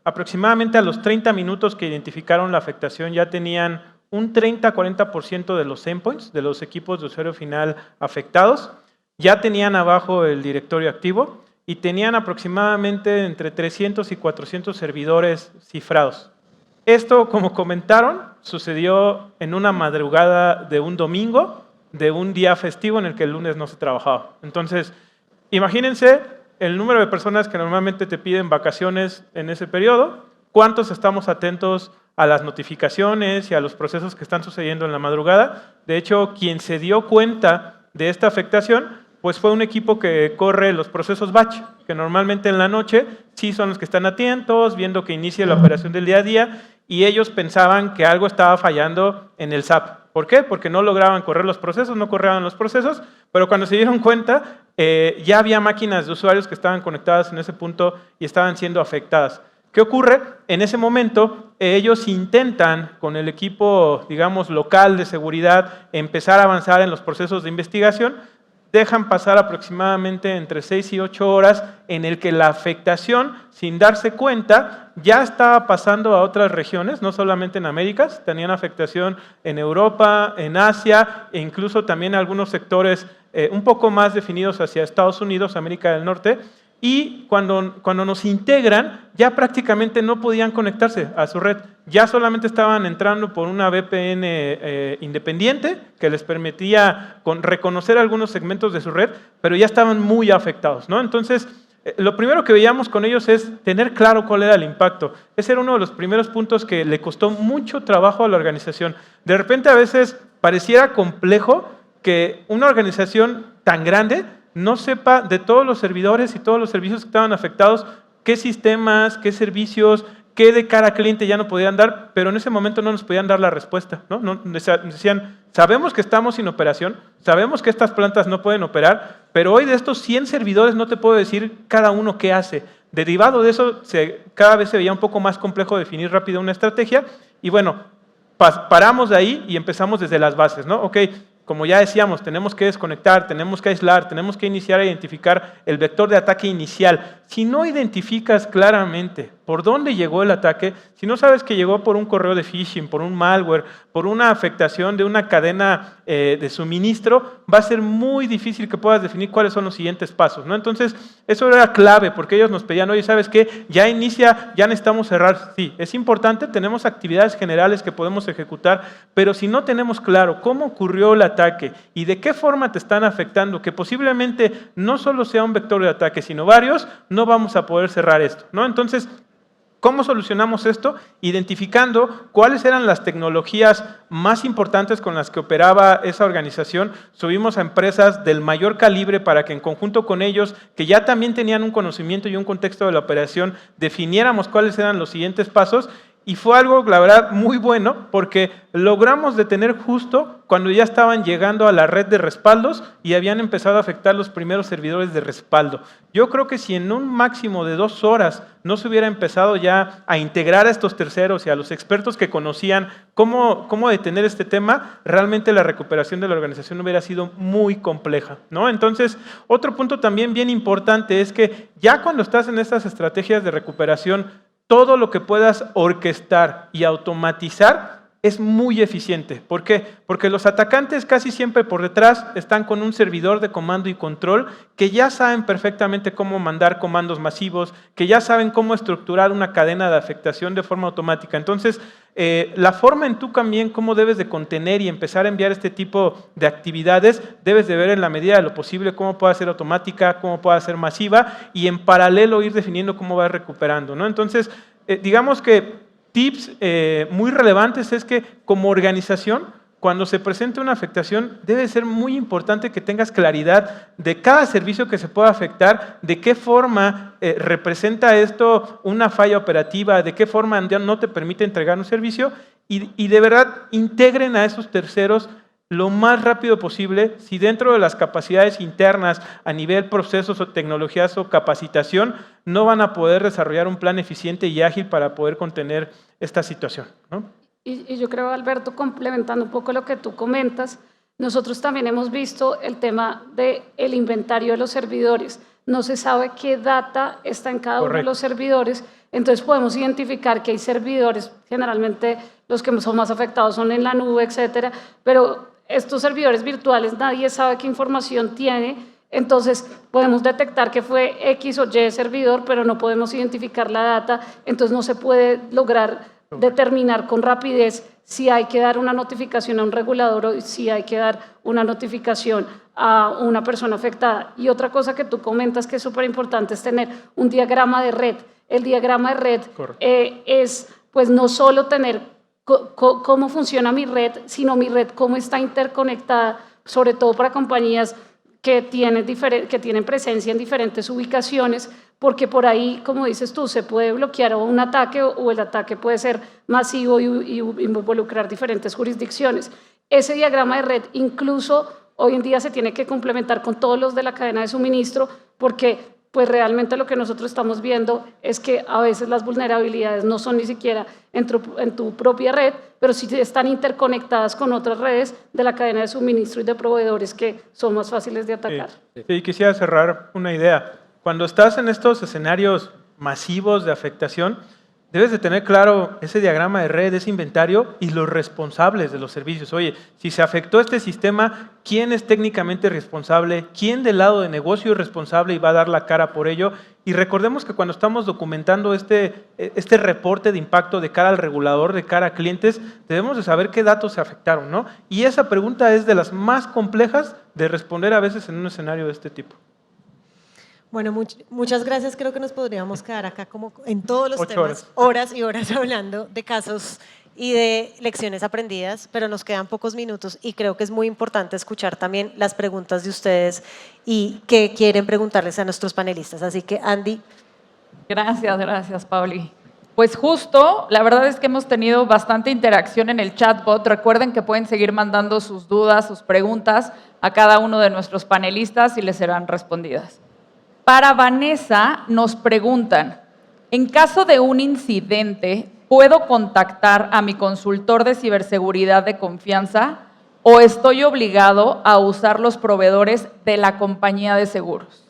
aproximadamente a los 30 minutos que identificaron la afectación ya tenían un 30-40% de los endpoints, de los equipos de usuario final afectados, ya tenían abajo el directorio activo y tenían aproximadamente entre 300 y 400 servidores cifrados. Esto, como comentaron, sucedió en una madrugada de un domingo, de un día festivo en el que el lunes no se trabajaba. Entonces, imagínense el número de personas que normalmente te piden vacaciones en ese periodo, cuántos estamos atentos a las notificaciones y a los procesos que están sucediendo en la madrugada. De hecho, quien se dio cuenta de esta afectación pues fue un equipo que corre los procesos batch, que normalmente en la noche sí son los que están atentos, viendo que inicia la operación del día a día, y ellos pensaban que algo estaba fallando en el SAP. ¿Por qué? Porque no lograban correr los procesos, no corrían los procesos, pero cuando se dieron cuenta, ya había máquinas de usuarios que estaban conectadas en ese punto y estaban siendo afectadas. ¿Qué ocurre? En ese momento, ellos intentan, con el equipo, digamos, local de seguridad, empezar a avanzar en los procesos de investigación. Dejan pasar aproximadamente entre 6 y 8 horas en el que la afectación, sin darse cuenta, ya estaba pasando a otras regiones, no solamente en Américas, tenían afectación en Europa, en Asia e incluso también algunos sectores un poco más definidos hacia Estados Unidos, América del Norte. Y cuando nos integran, ya prácticamente no podían conectarse a su red. Ya solamente estaban entrando por una VPN independiente que les permitía reconocer algunos segmentos de su red, pero ya estaban muy afectados, ¿no? Entonces, lo primero que veíamos con ellos es tener claro cuál era el impacto. Ese era uno de los primeros puntos que le costó mucho trabajo a la organización. De repente, a veces, pareciera complejo que una organización tan grande no sepa de todos los servidores y todos los servicios que estaban afectados, qué sistemas, qué servicios, qué de cara a cliente ya no podían dar, pero en ese momento no nos podían dar la respuesta, ¿no? Decían, sabemos que estamos sin operación, sabemos que estas plantas no pueden operar, pero hoy de estos 100 servidores no te puedo decir cada uno qué hace. Derivado de eso, cada vez se veía un poco más complejo definir rápido una estrategia y bueno, paramos de ahí y empezamos desde las bases, ¿no? Ok, como ya decíamos, tenemos que desconectar, tenemos que aislar, tenemos que iniciar a identificar el vector de ataque inicial. Si no identificas claramente por dónde llegó el ataque, si no sabes que llegó por un correo de phishing, por un malware, por una afectación de una cadena de suministro, va a ser muy difícil que puedas definir cuáles son los siguientes pasos, ¿no? Entonces, eso era clave porque ellos nos pedían, oye, ¿sabes qué? Ya inicia, ya necesitamos cerrar. Sí, es importante, tenemos actividades generales que podemos ejecutar, pero si no tenemos claro cómo ocurrió el ataque y de qué forma te están afectando, que posiblemente no solo sea un vector de ataque, sino varios, no vamos a poder cerrar esto, ¿no? Entonces, ¿cómo solucionamos esto? Identificando cuáles eran las tecnologías más importantes con las que operaba esa organización. Subimos a empresas del mayor calibre para que en conjunto con ellos, que ya también tenían un conocimiento y un contexto de la operación, definiéramos cuáles eran los siguientes pasos. Y fue algo, la verdad, muy bueno porque logramos detener justo cuando ya estaban llegando a la red de respaldos y habían empezado a afectar los primeros servidores de respaldo. Yo creo que si en un máximo de 2 horas no se hubiera empezado ya a integrar a estos terceros y a los expertos que conocían cómo detener este tema, realmente la recuperación de la organización hubiera sido muy compleja, ¿no? Entonces, otro punto también bien importante es que ya cuando estás en estas estrategias de recuperación, todo lo que puedas orquestar y automatizar es muy eficiente. ¿Por qué? Porque los atacantes casi siempre por detrás están con un servidor de comando y control que ya saben perfectamente cómo mandar comandos masivos, que ya saben cómo estructurar una cadena de afectación de forma automática. Entonces, la forma en tú también cómo debes de contener y empezar a enviar este tipo de actividades, debes de ver en la medida de lo posible cómo puede ser automática, cómo puede ser masiva y en paralelo ir definiendo cómo va recuperando, ¿no? Entonces, digamos que tips muy relevantes es que como organización, cuando se presente una afectación, debe ser muy importante que tengas claridad de cada servicio que se pueda afectar, de qué forma representa esto una falla operativa, de qué forma no te permite entregar un servicio y de verdad integren a esos terceros lo más rápido posible, si dentro de las capacidades internas a nivel procesos o tecnologías o capacitación no van a poder desarrollar un plan eficiente y ágil para poder contener esta situación, ¿no? Y yo creo, Alberto, complementando un poco lo que tú comentas, nosotros también hemos visto el tema del inventario de los servidores. No se sabe qué data está en cada uno de los servidores, entonces podemos identificar que hay servidores, generalmente los que son más afectados son en la nube, etcétera, pero estos servidores virtuales nadie sabe qué información tiene, entonces podemos detectar que fue X o Y servidor, pero no podemos identificar la data, entonces no se puede lograr determinar con rapidez si hay que dar una notificación a un regulador o si hay que dar una notificación a una persona afectada. Y otra cosa que tú comentas que es súper importante es tener un diagrama de red. El diagrama de red es pues no solo tener cómo funciona mi red, sino mi red cómo está interconectada, sobre todo para compañías que tienen presencia en diferentes ubicaciones, porque por ahí, como dices tú, se puede bloquear un ataque o el ataque puede ser masivo y involucrar diferentes jurisdicciones. Ese diagrama de red incluso hoy en día se tiene que complementar con todos los de la cadena de suministro, porque pues realmente lo que nosotros estamos viendo es que a veces las vulnerabilidades no son ni siquiera en tu propia red, pero sí están interconectadas con otras redes de la cadena de suministro y de proveedores que son más fáciles de atacar. Sí, quisiera cerrar una idea. Cuando estás en estos escenarios masivos de afectación, debes de tener claro ese diagrama de red, ese inventario y los responsables de los servicios. Oye, si se afectó este sistema, ¿quién es técnicamente responsable? ¿Quién del lado de negocio es responsable y va a dar la cara por ello? Y recordemos que cuando estamos documentando este reporte de impacto de cara al regulador, de cara a clientes, debemos de saber qué datos se afectaron, ¿no? Y esa pregunta es de las más complejas de responder a veces en un escenario de este tipo. Bueno, muchas gracias. Creo que nos podríamos quedar acá como en todos los 8 temas, horas y horas hablando de casos y de lecciones aprendidas, pero nos quedan pocos minutos y creo que es muy importante escuchar también las preguntas de ustedes y qué quieren preguntarles a nuestros panelistas. Así que, Andy. Gracias, Pauli. Pues justo, la verdad es que hemos tenido bastante interacción en el chatbot. Recuerden que pueden seguir mandando sus dudas, sus preguntas a cada uno de nuestros panelistas y les serán respondidas. Para Vanessa nos preguntan, en caso de un incidente, ¿puedo contactar a mi consultor de ciberseguridad de confianza o estoy obligado a usar los proveedores de la compañía de seguros?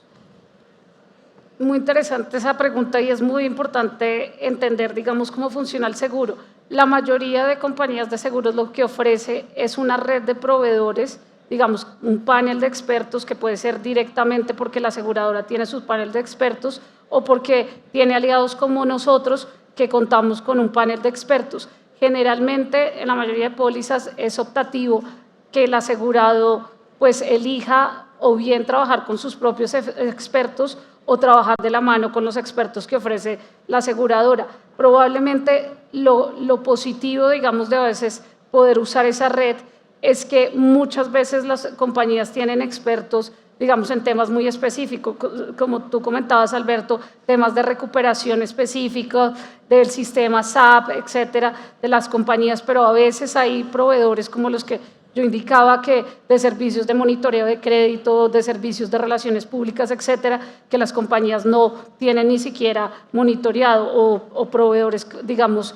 Muy interesante esa pregunta y es muy importante entender, digamos, cómo funciona el seguro. La mayoría de compañías de seguros lo que ofrece es una red de proveedores, digamos, un panel de expertos que puede ser directamente porque la aseguradora tiene su panel de expertos o porque tiene aliados como nosotros que contamos con un panel de expertos. Generalmente, en la mayoría de pólizas es optativo que el asegurado pues elija o bien trabajar con sus propios expertos o trabajar de la mano con los expertos que ofrece la aseguradora. Probablemente lo positivo, digamos, de a veces poder usar esa red es que muchas veces las compañías tienen expertos, digamos, en temas muy específicos, como tú comentabas, Alberto, temas de recuperación específicos del sistema SAP, etcétera, de las compañías, pero a veces hay proveedores como los que yo indicaba que de servicios de monitoreo de crédito, de servicios de relaciones públicas, etcétera, que las compañías no tienen ni siquiera monitoreado o proveedores, digamos,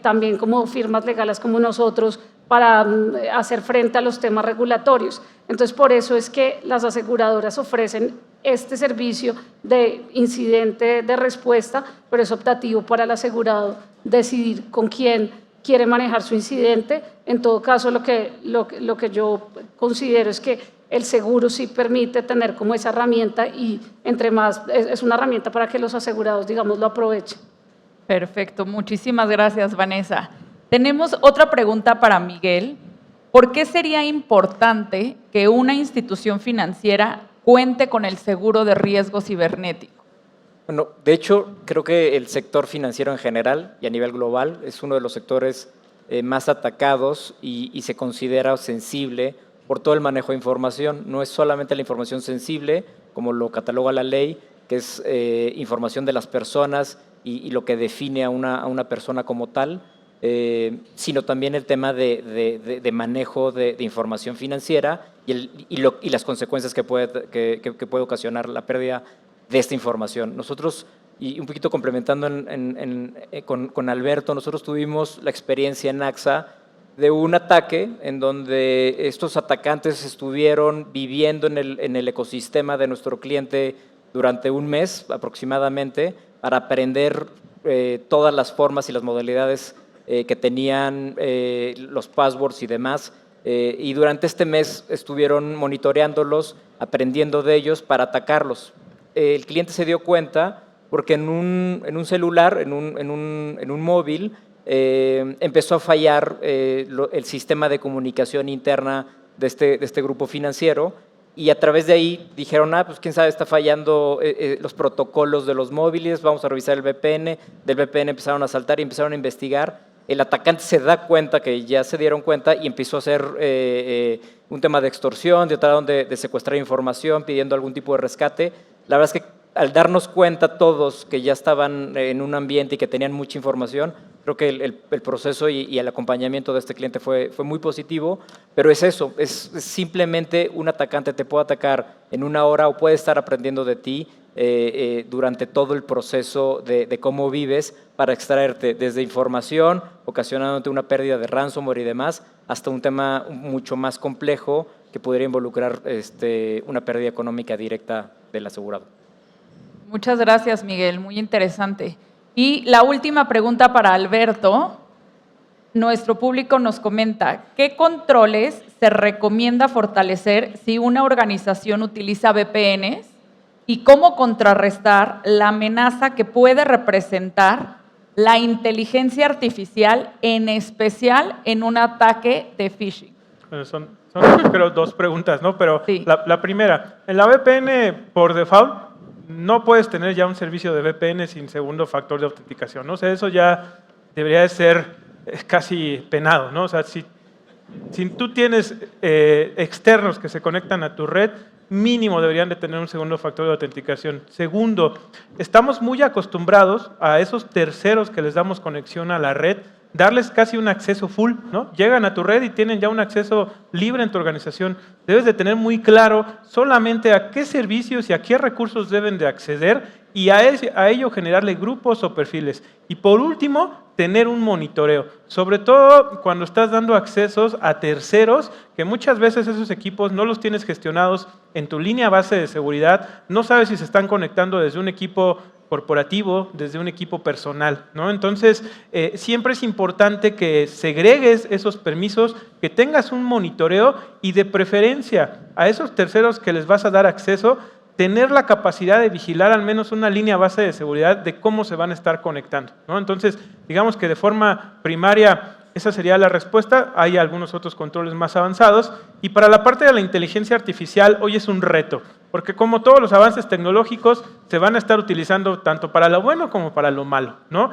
también como firmas legales como nosotros, para hacer frente a los temas regulatorios. Entonces, por eso es que las aseguradoras ofrecen este servicio de incidente de respuesta, pero es optativo para el asegurado decidir con quién quiere manejar su incidente. En todo caso, lo que yo considero es que el seguro sí permite tener como esa herramienta y entre más, es una herramienta para que los asegurados, digamos, lo aprovechen. Perfecto, muchísimas gracias, Vanessa. Tenemos otra pregunta para Miguel. ¿Por qué sería importante que una institución financiera cuente con el seguro de riesgo cibernético? Bueno, de hecho, creo que el sector financiero en general y a nivel global es uno de los sectores más atacados y se considera sensible por todo el manejo de información. No es solamente la información sensible, como lo cataloga la ley, que es información de las personas y lo que define a una persona como tal, sino también el tema de manejo de información financiera y las consecuencias que puede ocasionar la pérdida de esta información. Nosotros, y un poquito complementando con Alberto, nosotros tuvimos la experiencia en AXA de un ataque en donde estos atacantes estuvieron viviendo en el ecosistema de nuestro cliente durante un mes aproximadamente para aprender todas las formas y las modalidades que tenían los passwords y demás. Y durante este mes estuvieron monitoreándolos, aprendiendo de ellos para atacarlos. El cliente se dio cuenta porque en un celular, en un móvil, empezó a fallar el sistema de comunicación interna de este grupo financiero y a través de ahí dijeron, pues quién sabe, está fallando los protocolos de los móviles, vamos a revisar el VPN. Del VPN empezaron a saltar y empezaron a investigar. El atacante se da cuenta que ya se dieron cuenta y empezó a hacer un tema de extorsión, trataron de secuestrar información pidiendo algún tipo de rescate. La verdad es que al darnos cuenta todos que ya estaban en un ambiente y que tenían mucha información, creo que el proceso y el acompañamiento de este cliente fue muy positivo, pero es eso, es simplemente un atacante te puede atacar en una hora o puede estar aprendiendo de ti durante todo el proceso de cómo vives para extraerte desde información, ocasionándote una pérdida de ransomware y demás, hasta un tema mucho más complejo que podría involucrar una pérdida económica directa del asegurado. Muchas gracias, Miguel, muy interesante. Y la última pregunta para Alberto. Nuestro público nos comenta, ¿qué controles se recomienda fortalecer si una organización utiliza VPNs y cómo contrarrestar la amenaza que puede representar la inteligencia artificial, en especial en un ataque de phishing? Bueno, son creo, dos preguntas, ¿no? Pero sí. La primera, en la VPN, por default, no puedes tener ya un servicio de VPN sin segundo factor de autenticación, ¿no? O sea, eso ya debería de ser casi penado, ¿no? O sea, si tú tienes externos que se conectan a tu red, mínimo deberían de tener un segundo factor de autenticación. Segundo, estamos muy acostumbrados a esos terceros que les damos conexión a la red, darles casi un acceso full, ¿no? Llegan a tu red y tienen ya un acceso libre en tu organización. Debes de tener muy claro solamente a qué servicios y a qué recursos deben de acceder y a ello generarle grupos o perfiles. Y por último, tener un monitoreo, sobre todo cuando estás dando accesos a terceros, que muchas veces esos equipos no los tienes gestionados en tu línea base de seguridad, no sabes si se están conectando desde un equipo corporativo, desde un equipo personal, ¿no? Entonces, siempre es importante que segregues esos permisos, que tengas un monitoreo y de preferencia a esos terceros que les vas a dar acceso, tener la capacidad de vigilar al menos una línea base de seguridad de cómo se van a estar conectando, ¿no? Entonces, digamos que de forma primaria esa sería la respuesta. Hay algunos otros controles más avanzados. Y para la parte de la inteligencia artificial, hoy es un reto, porque como todos los avances tecnológicos, se van a estar utilizando tanto para lo bueno como para lo malo, ¿no?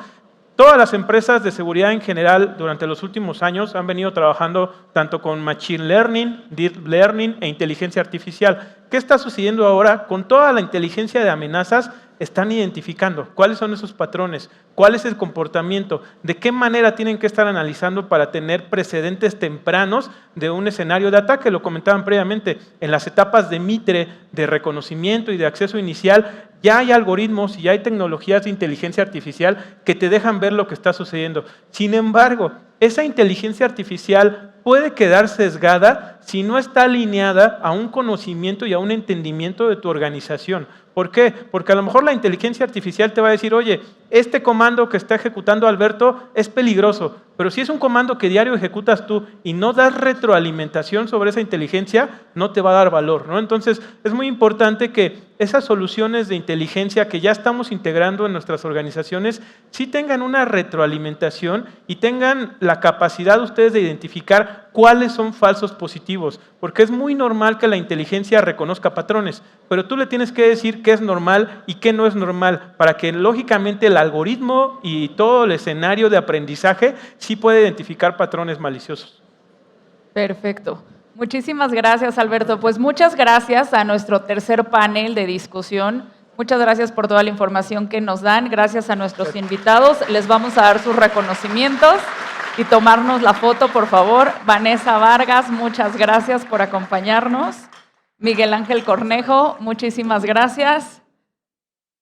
Todas las empresas de seguridad en general durante los últimos años han venido trabajando tanto con Machine Learning, Deep Learning e inteligencia artificial. ¿Qué está sucediendo ahora? Con toda la inteligencia de amenazas están identificando cuáles son esos patrones, cuál es el comportamiento, de qué manera tienen que estar analizando para tener precedentes tempranos de un escenario de ataque. Lo comentaban previamente, en las etapas de Mitre, de reconocimiento y de acceso inicial, ya hay algoritmos y ya hay tecnologías de inteligencia artificial que te dejan ver lo que está sucediendo. Sin embargo, esa inteligencia artificial puede quedar sesgada si no está alineada a un conocimiento y a un entendimiento de tu organización. ¿Por qué? Porque a lo mejor la inteligencia artificial te va a decir, oye, este comando que está ejecutando Alberto es peligroso, pero si es un comando que diario ejecutas tú y no das retroalimentación sobre esa inteligencia, no te va a dar valor, ¿no? Entonces, es muy importante que esas soluciones de inteligencia que ya estamos integrando en nuestras organizaciones sí tengan una retroalimentación y tengan la capacidad ustedes de identificar cuáles son falsos positivos, porque es muy normal que la inteligencia reconozca patrones, pero tú le tienes que decir qué es normal y qué no es normal, para que lógicamente el algoritmo y todo el escenario de aprendizaje sí puede identificar patrones maliciosos. Perfecto. Muchísimas gracias, Alberto. Pues muchas gracias a nuestro tercer panel de discusión. Muchas gracias por toda la información que nos dan. Gracias a nuestros invitados. Les vamos a dar sus reconocimientos y tomarnos la foto, por favor. Vanessa Vargas, muchas gracias por acompañarnos. Miguel Ángel Cornejo, muchísimas gracias.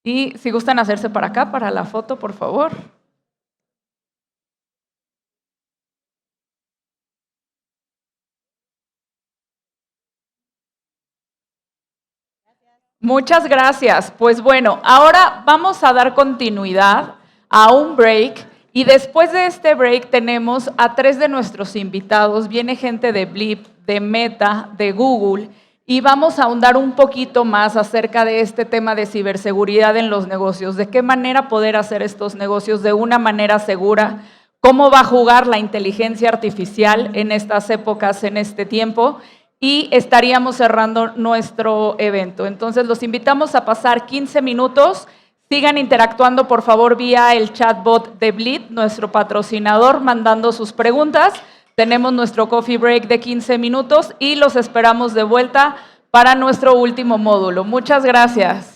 Y si gustan hacerse para acá, para la foto, por favor. Muchas gracias. Pues bueno, ahora vamos a dar continuidad a un break y después de este break tenemos a 3 de nuestros invitados. Viene gente de Blip, de Meta, de Google y vamos a ahondar un poquito más acerca de este tema de ciberseguridad en los negocios, de qué manera poder hacer estos negocios de una manera segura, cómo va a jugar la inteligencia artificial en estas épocas, en este tiempo. Y estaríamos cerrando nuestro evento. Entonces, los invitamos a pasar 15 minutos. Sigan interactuando, por favor, vía el chatbot de Blip, nuestro patrocinador, mandando sus preguntas. Tenemos nuestro coffee break de 15 minutos y los esperamos de vuelta para nuestro último módulo. Muchas gracias.